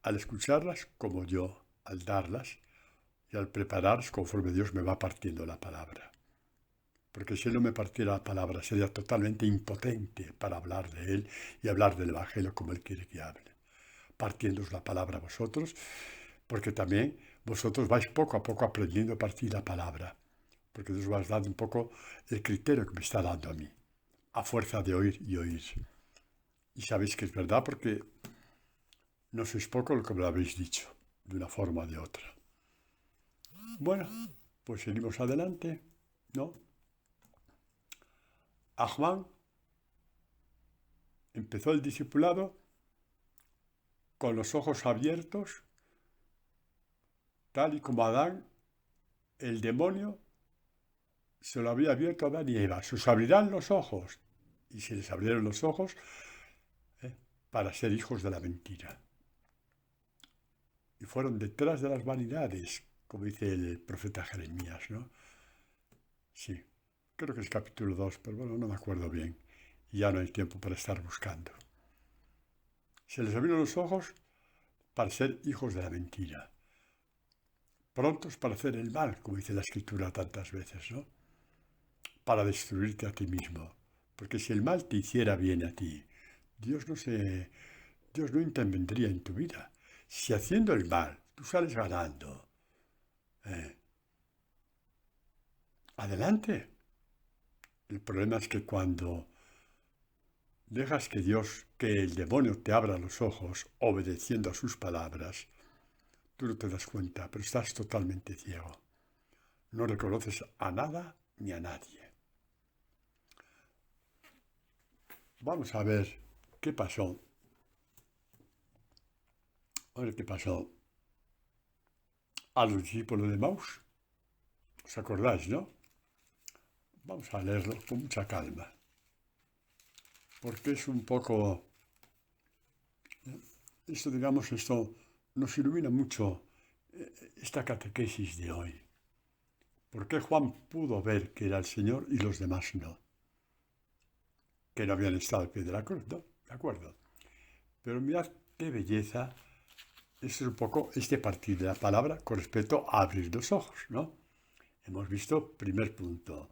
al escucharlas como yo al darlas y al prepararlas conforme Dios me va partiendo la palabra. Porque si Él no me partiera la palabra, sería totalmente impotente para hablar de Él y hablar del Evangelio como Él quiere que hable. Partiéndoos la palabra a vosotros, porque también vosotros vais poco a poco aprendiendo a partir la palabra, porque Dios os va dando un poco el criterio que me está dando a mí, a fuerza de oír y oír. Y sabéis que es verdad porque no sois poco lo que me lo habéis dicho, de una forma o de otra. Bueno, pues seguimos adelante, ¿no? A Juan empezó el discipulado con los ojos abiertos, tal y como Adán el demonio se lo había abierto a Adán y Eva. Se os abrirán los ojos. Y se les abrieron los ojos para ser hijos de la mentira. Y fueron detrás de las vanidades, como dice el profeta Jeremías, ¿no? Sí, creo que es capítulo 2, pero bueno, no me acuerdo bien. Y ya no hay tiempo para estar buscando. Se les abrieron los ojos para ser hijos de la mentira. Prontos para hacer el mal, como dice la Escritura tantas veces, ¿no? Para destruirte a ti mismo. Porque si el mal te hiciera bien a ti, Dios no intervendría en tu vida. Si haciendo el mal tú sales ganando, adelante. El problema es que cuando dejas que el demonio te abra los ojos obedeciendo a sus palabras, tú no te das cuenta, pero estás totalmente ciego. No reconoces a nada ni a nadie. Vamos a ver qué pasó. A ver qué pasó a los discípulos de Maús. ¿Os acordáis, no? Vamos a leerlo con mucha calma. Porque es un poco... Esto nos ilumina mucho esta catequesis de hoy. ¿Por qué Juan pudo ver que era el Señor y los demás no? Que no habían estado al pie de la cruz, ¿no? De acuerdo. Pero mirad qué belleza. Este es un poco este partir de la palabra con respecto a abrir los ojos, ¿no? Hemos visto, primer punto,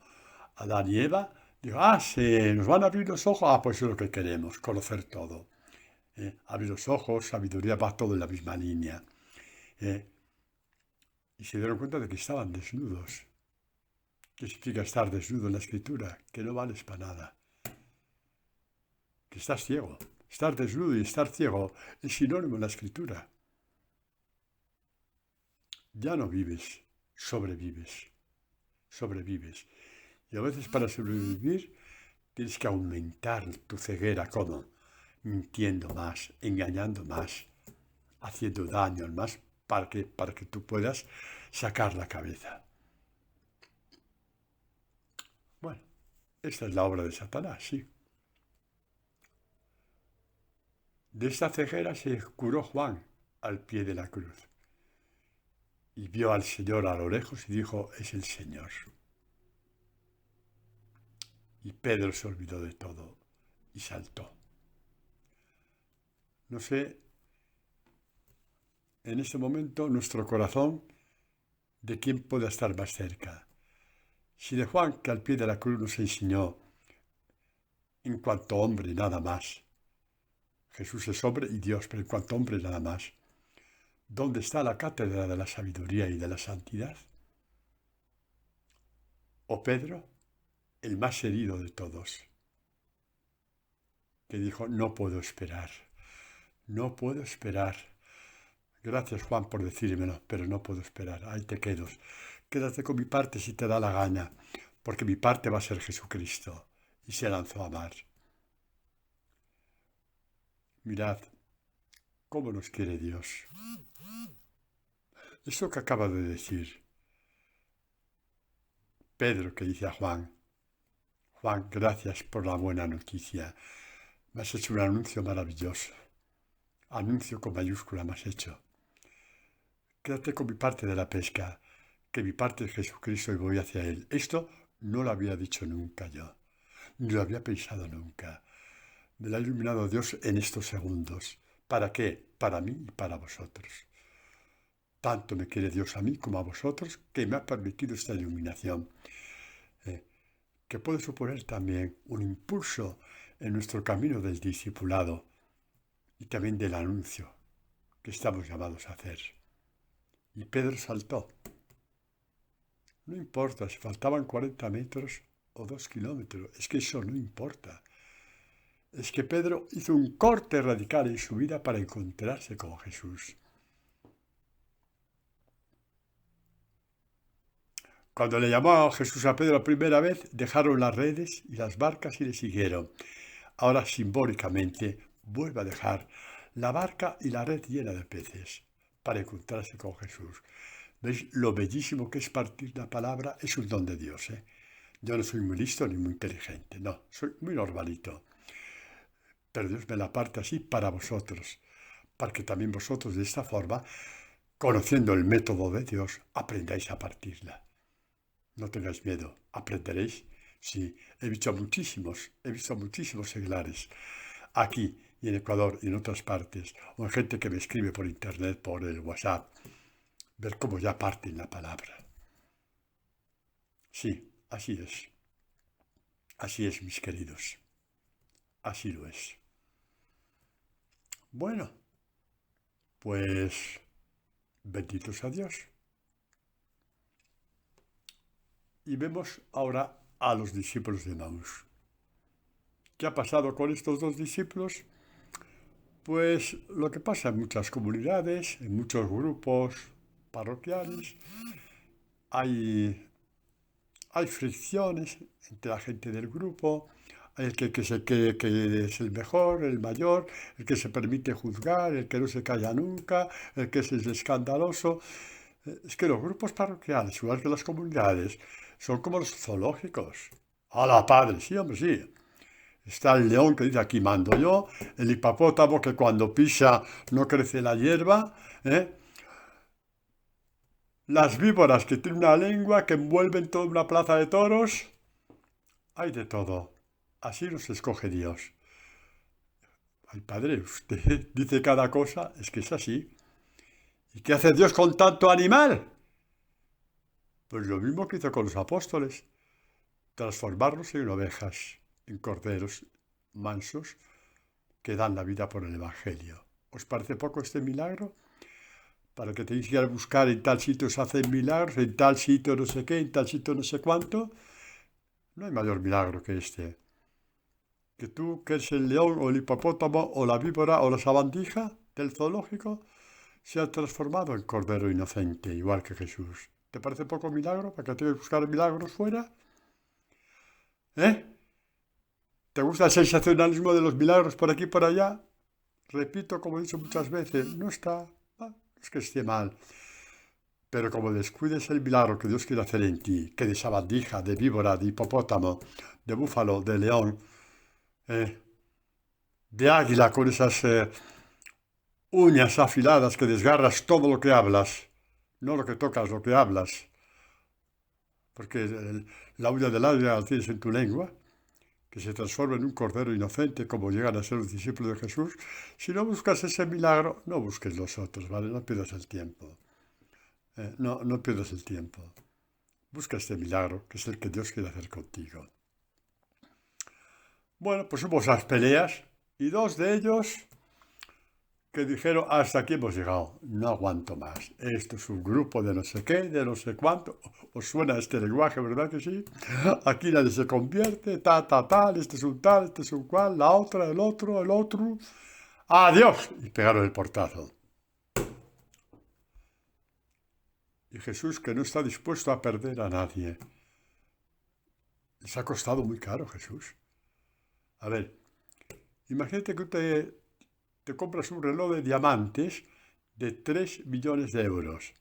Adán y Eva, digo, se nos van a abrir los ojos, pues eso es lo que queremos, conocer todo. Abrir los ojos, sabiduría, va todo en la misma línea. Y se dieron cuenta de que estaban desnudos. ¿Qué significa estar desnudo en la Escritura? Que no vales para nada. Que estás ciego. Estar desnudo y estar ciego es sinónimo en la Escritura. Ya no vives, sobrevives. Sobrevives. Y a veces para sobrevivir tienes que aumentar tu ceguera. ¿Cómo? Mintiendo más, engañando más, haciendo daño más para que tú puedas sacar la cabeza. Bueno, esta es la obra de Satanás, sí. De esta ceguera se curó Juan al pie de la cruz y vio al Señor a lo lejos y dijo, es el Señor. Y Pedro se olvidó de todo y saltó. No sé, en este momento nuestro corazón, ¿de quién puede estar más cerca? Si de Juan, que al pie de la cruz nos enseñó, en cuanto hombre nada más, Jesús es hombre y Dios, pero en cuanto hombre nada más, ¿dónde está la cátedra de la sabiduría y de la santidad? O Pedro, el más herido de todos, que dijo, no puedo esperar, no puedo esperar. Gracias, Juan, por decírmelo, pero no puedo esperar, ahí te quedo. Quédate con mi parte si te da la gana, porque mi parte va a ser Jesucristo. Y se lanzó a amar. Mirad cómo nos quiere Dios. Eso que acaba de decir Pedro, que dice a Juan, Juan, gracias por la buena noticia. Me has hecho un anuncio maravilloso. Anuncio con mayúscula me has hecho. Quédate con mi parte de la pesca, que mi parte es Jesucristo y voy hacia Él. Esto no lo había dicho nunca yo, ni lo había pensado nunca. Me lo ha iluminado Dios en estos segundos. ¿Para qué? Para mí y para vosotros. Tanto me quiere Dios a mí como a vosotros que me ha permitido esta iluminación, que puede suponer también un impulso en nuestro camino del discipulado y también del anuncio que estamos llamados a hacer. Y Pedro saltó. No importa si faltaban 40 metros o 2 kilómetros, es que eso no importa. Es que Pedro hizo un corte radical en su vida para encontrarse con Jesús. Cuando le llamó a Jesús a Pedro la primera vez, dejaron las redes y las barcas y le siguieron. Ahora simbólicamente vuelve a dejar la barca y la red llena de peces para encontrarse con Jesús. ¿Veis lo bellísimo que es partir la palabra? Es un don de Dios, ¿eh? Yo no soy muy listo ni muy inteligente, no, soy muy normalito. Pero Dios me la parte así para vosotros, para que también vosotros de esta forma, conociendo el método de Dios, aprendáis a partirla. No tengáis miedo, aprenderéis. Sí, he visto muchísimos seglares aquí y en Ecuador y en otras partes, o en gente que me escribe por internet, por el WhatsApp, ver cómo ya parten la palabra. Sí, así es, mis queridos, así lo es. Bueno, pues benditos a Dios. Y vemos ahora a los discípulos de Maús. ¿Qué ha pasado con estos dos discípulos? Pues lo que pasa en muchas comunidades, en muchos grupos parroquiales, hay, hay fricciones entre la gente del grupo, hay el que se cree que es el mejor, el mayor, el que se permite juzgar, el que no se calla nunca, el que es escandaloso. Es que los grupos parroquiales, igual que las comunidades, son como los zoológicos. ¡Hala, padre! Sí, hombre, sí. Está el león que dice aquí mando yo, el hipopótamo que cuando pisa no crece la hierba, ¿eh? Las víboras que tienen una lengua que envuelven toda una plaza de toros. Hay de todo. Así nos escoge Dios. Ay, padre, usted dice cada cosa, es que es así. ¿Y qué hace Dios con tanto animal? Pues lo mismo que hizo con los apóstoles, transformarlos en ovejas, en corderos mansos que dan la vida por el Evangelio. ¿Os parece poco este milagro? Para que tenéis que ir a buscar en tal sitio se hacen milagros, en tal sitio no sé qué, en tal sitio no sé cuánto. No hay mayor milagro que este. Que tú, que eres el león o el hipopótamo o la víbora o la sabandija del zoológico, seas transformado en cordero inocente, igual que Jesús. ¿Te parece poco milagro para que tengas que buscar milagros fuera? ¿Eh? ¿Te gusta el sensacionalismo de los milagros por aquí y por allá? Repito, como he dicho muchas veces, no está, no es que esté mal. Pero como descuides el milagro que Dios quiere hacer en ti, que de sabandija, de víbora, de hipopótamo, de búfalo, de león, eh, de águila con esas uñas afiladas que desgarras todo lo que hablas, no lo que tocas, lo que hablas, porque la uña del águila la tienes en tu lengua, que se transforma en un cordero inocente como llegan a ser los discípulos de Jesús. Si no buscas ese milagro, no busques los otros, ¿vale? No pierdas el tiempo. No pierdas el tiempo. Busca este milagro, que es el que Dios quiere hacer contigo. Bueno, pues hubo esas peleas y dos de ellos que dijeron, hasta aquí hemos llegado, no aguanto más. Esto es un grupo de no sé qué, de no sé cuánto. ¿Os suena este lenguaje, verdad que sí? Aquí nadie se convierte, tal, este es un tal, este es un cual, la otra, el otro. ¡Adiós! Y pegaron el portazo. Y Jesús, que no está dispuesto a perder a nadie. Les ha costado muy caro, Jesús. A ver, imagínate que te compras un reloj de diamantes de 3 millones de euros.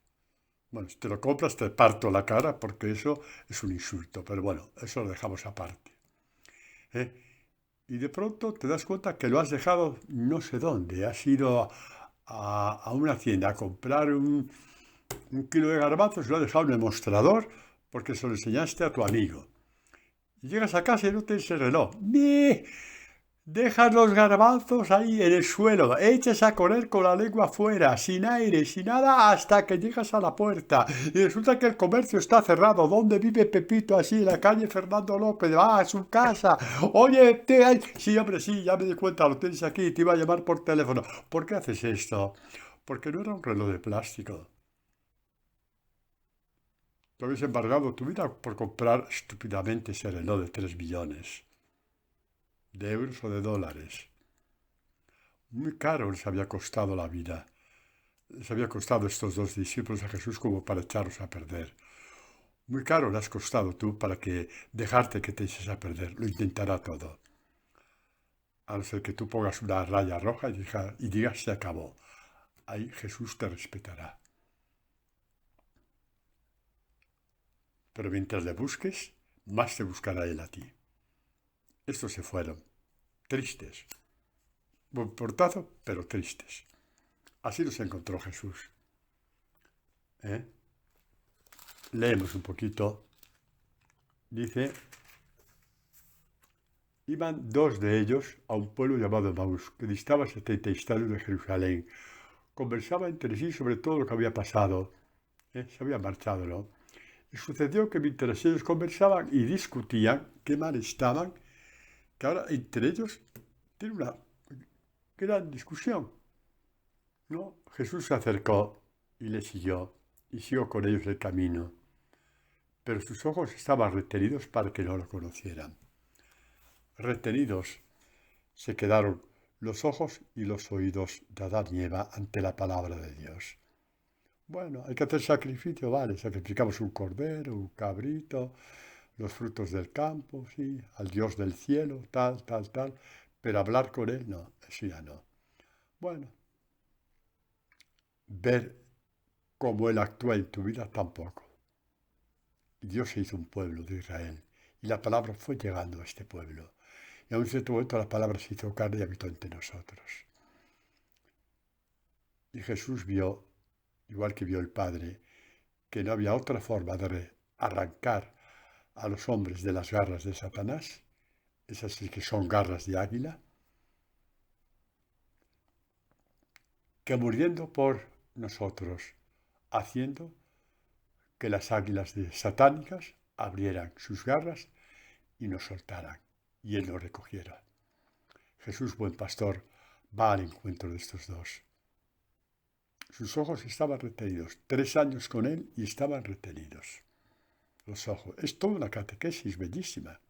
Bueno, si te lo compras te parto la cara porque eso es un insulto, pero bueno, eso lo dejamos aparte. ¿Eh? Y de pronto te das cuenta que lo has dejado no sé dónde, has ido a una tienda a comprar un kilo de garbanzos y lo has dejado en el mostrador porque se lo enseñaste a tu amigo. Y llegas a casa y no tienes el reloj. ¡Mie! Dejas los garbanzos ahí en el suelo, echas a correr con la lengua afuera, sin aire, sin nada, hasta que llegas a la puerta. Y resulta que el comercio está cerrado. ¿Dónde vive Pepito? Así, en la calle Fernando López. Va a su casa. Oye, sí, hombre, sí, ya me di cuenta, lo tienes aquí, te iba a llamar por teléfono. ¿Por qué haces esto? Porque no era un reloj de plástico. Te habías embargado tu vida por comprar estúpidamente ese reloj de 3 millones de euros o de dólares. Muy caro les había costado la vida. Les había costado estos dos discípulos a Jesús como para echarlos a perder. Muy caro le has costado tú para que dejarte que te eches a perder. Lo intentará todo. A no ser que tú pongas una raya roja y digas se acabó. Ahí Jesús te respetará. pero mientras le busques, más te buscará él a ti. Estos se fueron, tristes, buen portazo, pero tristes. Así los encontró Jesús. ¿Eh? Leemos un poquito. Dice, iban dos de ellos a un pueblo llamado Emaús, que distaba 70 estadios de Jerusalén. Conversaban entre sí sobre todo lo que había pasado. Se había marchado, ¿no? Y sucedió que mientras ellos conversaban y discutían, qué mal estaban, que ahora entre ellos tiene una gran discusión, ¿no? Jesús se acercó y le siguió con ellos el camino, pero sus ojos estaban retenidos para que no lo conocieran. Retenidos se quedaron los ojos y los oídos de Adán y Eva ante la palabra de Dios. Bueno, hay que hacer sacrificio, vale, sacrificamos un cordero, un cabrito, los frutos del campo, sí, al Dios del cielo, tal, pero hablar con Él, no, eso ya no. Bueno, ver cómo Él actúa en tu vida tampoco. Y Dios se hizo un pueblo de Israel, y la palabra fue llegando a este pueblo. Y a un cierto momento la palabra se hizo carne y habitó entre nosotros. Y Jesús vio, igual que vio el Padre, que no había otra forma de arrancar a los hombres de las garras de Satanás, esas sí que son garras de águila, que muriendo por nosotros, haciendo que las águilas satánicas abrieran sus garras y nos soltaran, y Él nos recogiera. Jesús, buen pastor, va al encuentro de estos dos. Sus ojos estaban retenidos, 3 años con Él y estaban retenidos. Los ojos. Es toda una catequesis bellísima.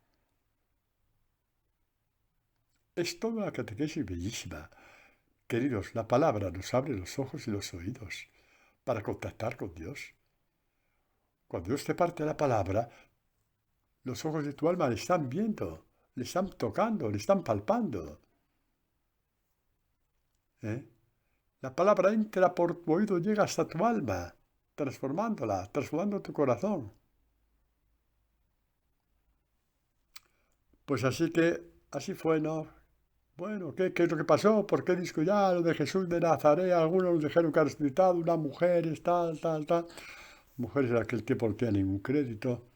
Es toda una catequesis bellísima. Queridos, la palabra nos abre los ojos y los oídos para contactar con Dios. Cuando Dios te parte la palabra, los ojos de tu alma le están viendo, le están tocando, le están palpando. La palabra entra por tu oído, llega hasta tu alma, transformando tu corazón. Pues así fue, ¿no? Bueno, ¿qué es lo que pasó? ¿Por qué dijo ya lo de Jesús de Nazaret? Algunos nos dijeron que ha resucitado, unas mujeres, tal. Mujeres en aquel tiempo no tenían ningún crédito.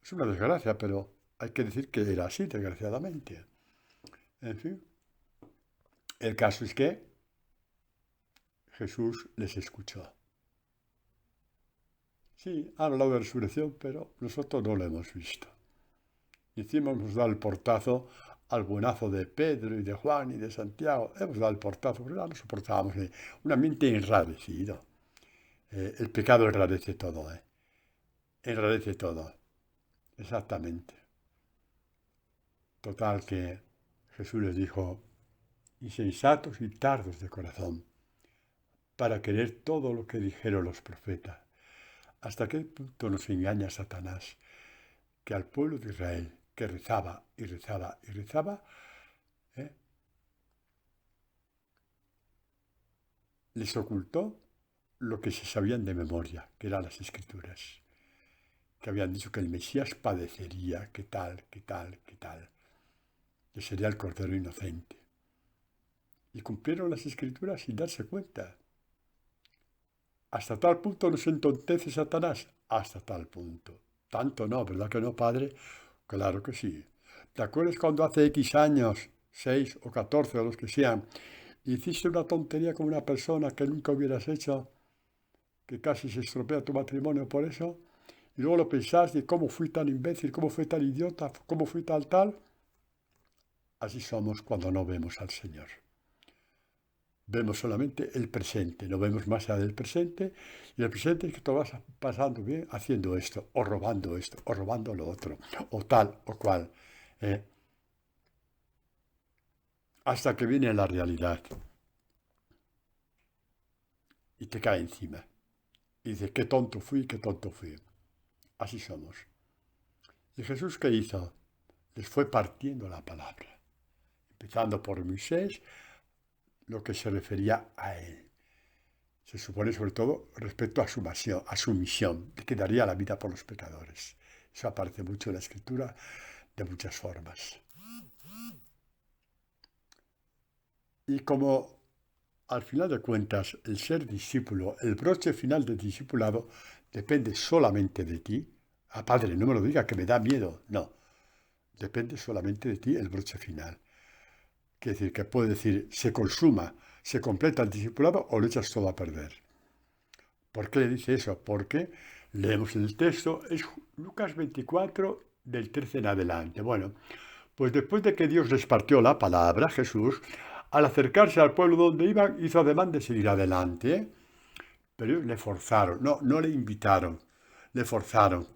Es una desgracia, pero hay que decir que era así, desgraciadamente. En fin, el caso es que Jesús les escuchó. Sí, han hablado de resurrección, pero nosotros no lo hemos visto. Y encima nos da el portazo al buenazo de Pedro y de Juan y de Santiago. Hemos dado el portazo, porque no soportábamos un ambiente enrarecido. El pecado enrarece todo, enrarece todo. Exactamente. Total que Jesús les dijo, insensatos y tardos de corazón, para creer todo lo que dijeron los profetas. ¿Hasta qué punto nos engaña Satanás? Que al pueblo de Israel, que rezaba y rezaba y rezaba, les ocultó lo que se sabían de memoria, que eran las Escrituras, que habían dicho que el Mesías padecería, que tal, que sería el Cordero Inocente. Y cumplieron las Escrituras sin darse cuenta. ¿Hasta tal punto nos entontece Satanás? Hasta tal punto. Tanto no, ¿verdad que no, Padre? Claro que sí. ¿Te acuerdas cuando hace X años, 6 o 14 o los que sean, hiciste una tontería con una persona que nunca hubieras hecho, que casi se estropea tu matrimonio por eso? Y luego lo pensaste, ¿cómo fui tan imbécil? ¿Cómo fui tan idiota? ¿Cómo fui tal? Así somos cuando no vemos al Señor. Vemos solamente el presente, no vemos más allá del presente, y el presente es que tú vas pasando bien haciendo esto, o robando lo otro, o tal o cual, hasta que viene la realidad y te cae encima. Y dices, qué tonto fui. Así somos. ¿Y Jesús qué hizo? Les fue partiendo la palabra, empezando por Moisés, lo que se refería a él. Se supone sobre todo respecto a su misión, de que daría la vida por los pecadores. Eso aparece mucho en la Escritura de muchas formas. Y como al final de cuentas el ser discípulo, el broche final del discipulado depende solamente de ti, Padre, no me lo diga que me da miedo, no, depende solamente de ti el broche final. Quiere decir que puede decir, se consuma, se completa el discipulado o lo echas todo a perder. ¿Por qué le dice eso? Porque leemos el texto, es Lucas 24 del 13 en adelante. Bueno, pues después de que Dios les partió la palabra, Jesús, al acercarse al pueblo donde iban, hizo ademán de seguir adelante, pero ellos le forzaron, no le invitaron, le forzaron.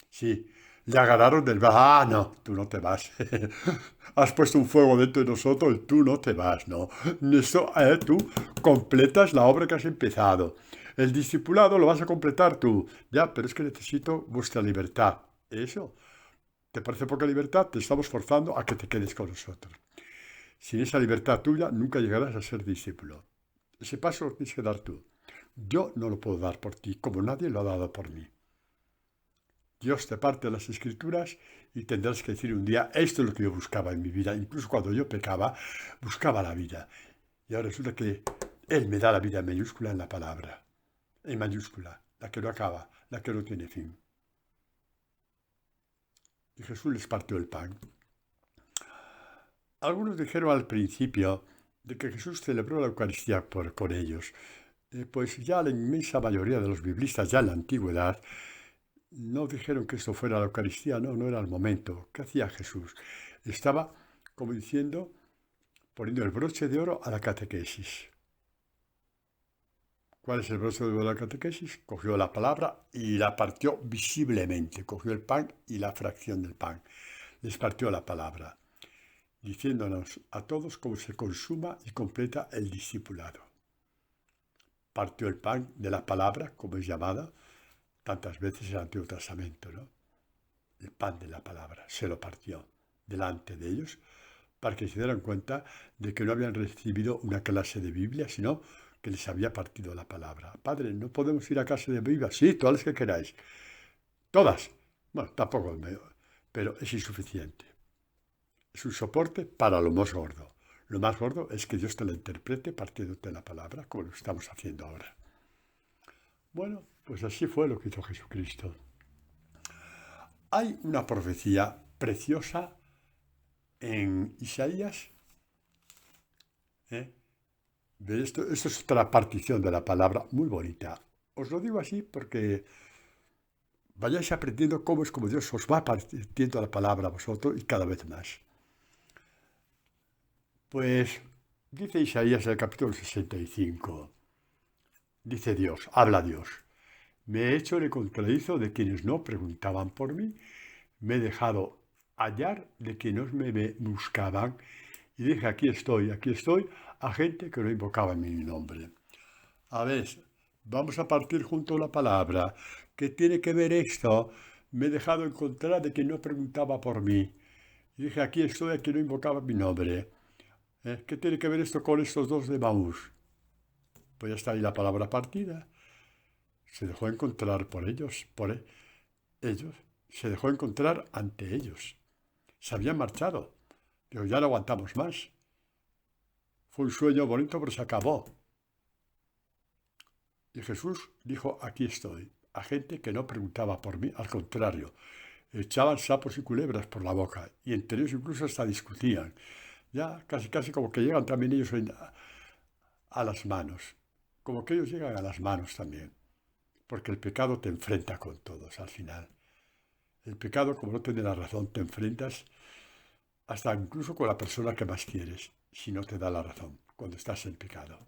Sí, le agarraron del brazo. Ah, no, tú no te vas. Has puesto un fuego dentro de nosotros y tú no te vas, ¿no? Eso, tú completas la obra que has empezado. El discipulado lo vas a completar tú. Ya, pero es que necesito vuestra libertad. Eso. ¿Te parece poca libertad? Te estamos forzando a que te quedes con nosotros. Sin esa libertad tuya, nunca llegarás a ser discípulo. Ese paso lo tienes que dar tú. Yo no lo puedo dar por ti, como nadie lo ha dado por mí. Dios te parte las escrituras y tendrás que decir un día, esto es lo que yo buscaba en mi vida. Incluso cuando yo pecaba, buscaba la vida. Y ahora resulta que Él me da la vida en mayúscula en la palabra. En mayúscula, la que no acaba, la que no tiene fin. Y Jesús les partió el pan. Algunos dijeron al principio de que Jesús celebró la Eucaristía con ellos. Pues ya la inmensa mayoría de los biblistas, ya en la antigüedad, no dijeron que esto fuera la Eucaristía, no era el momento. ¿Qué hacía Jesús? Estaba, como diciendo, poniendo el broche de oro a la catequesis. ¿Cuál es el broche de oro de la catequesis? Cogió la palabra y la partió visiblemente. Cogió el pan y la fracción del pan. Les partió la palabra, diciéndonos a todos cómo se consuma y completa el discipulado. Partió el pan de la palabra, como es llamada, tantas veces en el Antiguo Testamento, ¿no? El pan de la palabra, se lo partió delante de ellos para que se dieran cuenta de que no habían recibido una clase de Biblia, sino que les había partido la palabra. Padre, ¿no podemos ir a clase de Biblia? Sí, todas las que queráis. Todas. Bueno, tampoco, pero es insuficiente. Es un soporte para lo más gordo. Lo más gordo es que Dios te la interprete partiéndote la palabra, como lo estamos haciendo ahora. Bueno, pues así fue lo que hizo Jesucristo. Hay una profecía preciosa en Isaías. Esto es otra partición de la palabra muy bonita. Os lo digo así porque vayáis aprendiendo cómo es como Dios os va partiendo la palabra a vosotros y cada vez más. Pues dice Isaías en el capítulo 65. Dice Dios, habla Dios. Me he hecho el contradizo de quienes no preguntaban por mí. Me he dejado hallar de quienes me buscaban. Y dije, aquí estoy, a gente que no invocaba mi nombre. A ver, vamos a partir junto la palabra. ¿Qué tiene que ver esto? Me he dejado encontrar de quien no preguntaba por mí. Y dije, aquí estoy, a quien no invocaba mi nombre. ¿Qué tiene que ver esto con estos dos de Maús? Pues ya está ahí la palabra partida. Se dejó encontrar por ellos, ellos. Se dejó encontrar ante ellos. Se habían marchado. Digo, ya no aguantamos más. Fue un sueño bonito, pero se acabó. Y Jesús dijo, aquí estoy, a gente que no preguntaba por mí, al contrario, echaban sapos y culebras por la boca, y entre ellos incluso hasta discutían. Ya casi como que llegan también ellos a las manos, como que ellos llegan a las manos también, porque el pecado te enfrenta con todos al final. El pecado, como no tiene la razón, te enfrentas hasta incluso con la persona que más quieres, si no te da la razón, cuando estás en pecado.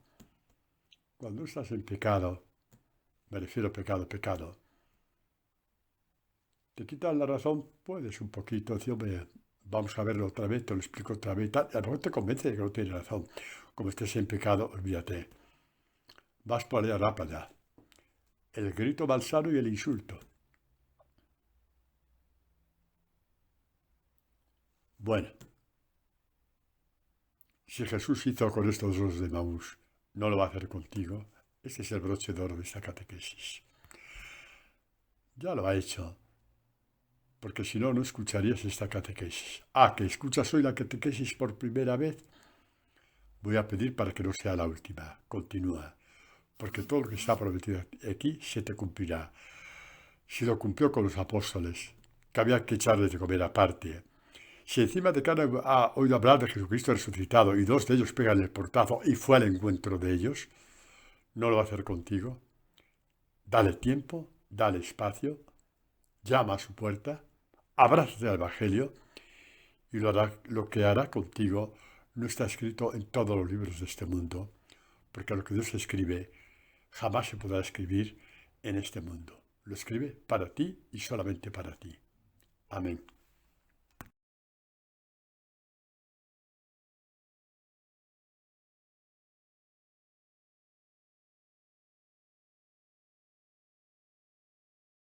Cuando estás en pecado, me refiero a pecado, te quitan la razón, puedes un poquito, decir, vamos a verlo otra vez, te lo explico otra vez, tal, y a lo mejor te convence de que no tienes razón. Como estés en pecado, olvídate. Vas por allá rápida. El grito malsano y el insulto. Bueno, si Jesús hizo con estos dos de Maús, no lo va a hacer contigo. Este es el broche de oro de esta catequesis. Ya lo ha hecho, porque si no, no escucharías esta catequesis. Que escuchas hoy la catequesis por primera vez, voy a pedir para que no sea la última. Continúa, porque todo lo que está prometido aquí se te cumplirá. Si lo cumplió con los apóstoles, que había que echarles de comer aparte. Si encima de que ha oído hablar de Jesucristo resucitado y dos de ellos pegan el portazo y fue al encuentro de ellos, ¿no lo va a hacer contigo? Dale tiempo, dale espacio, llama a su puerta, abrázate al Evangelio y lo que hará contigo no está escrito en todos los libros de este mundo, porque lo que Dios escribe jamás se podrá escribir en este mundo. Lo escribe para ti y solamente para ti. Amén.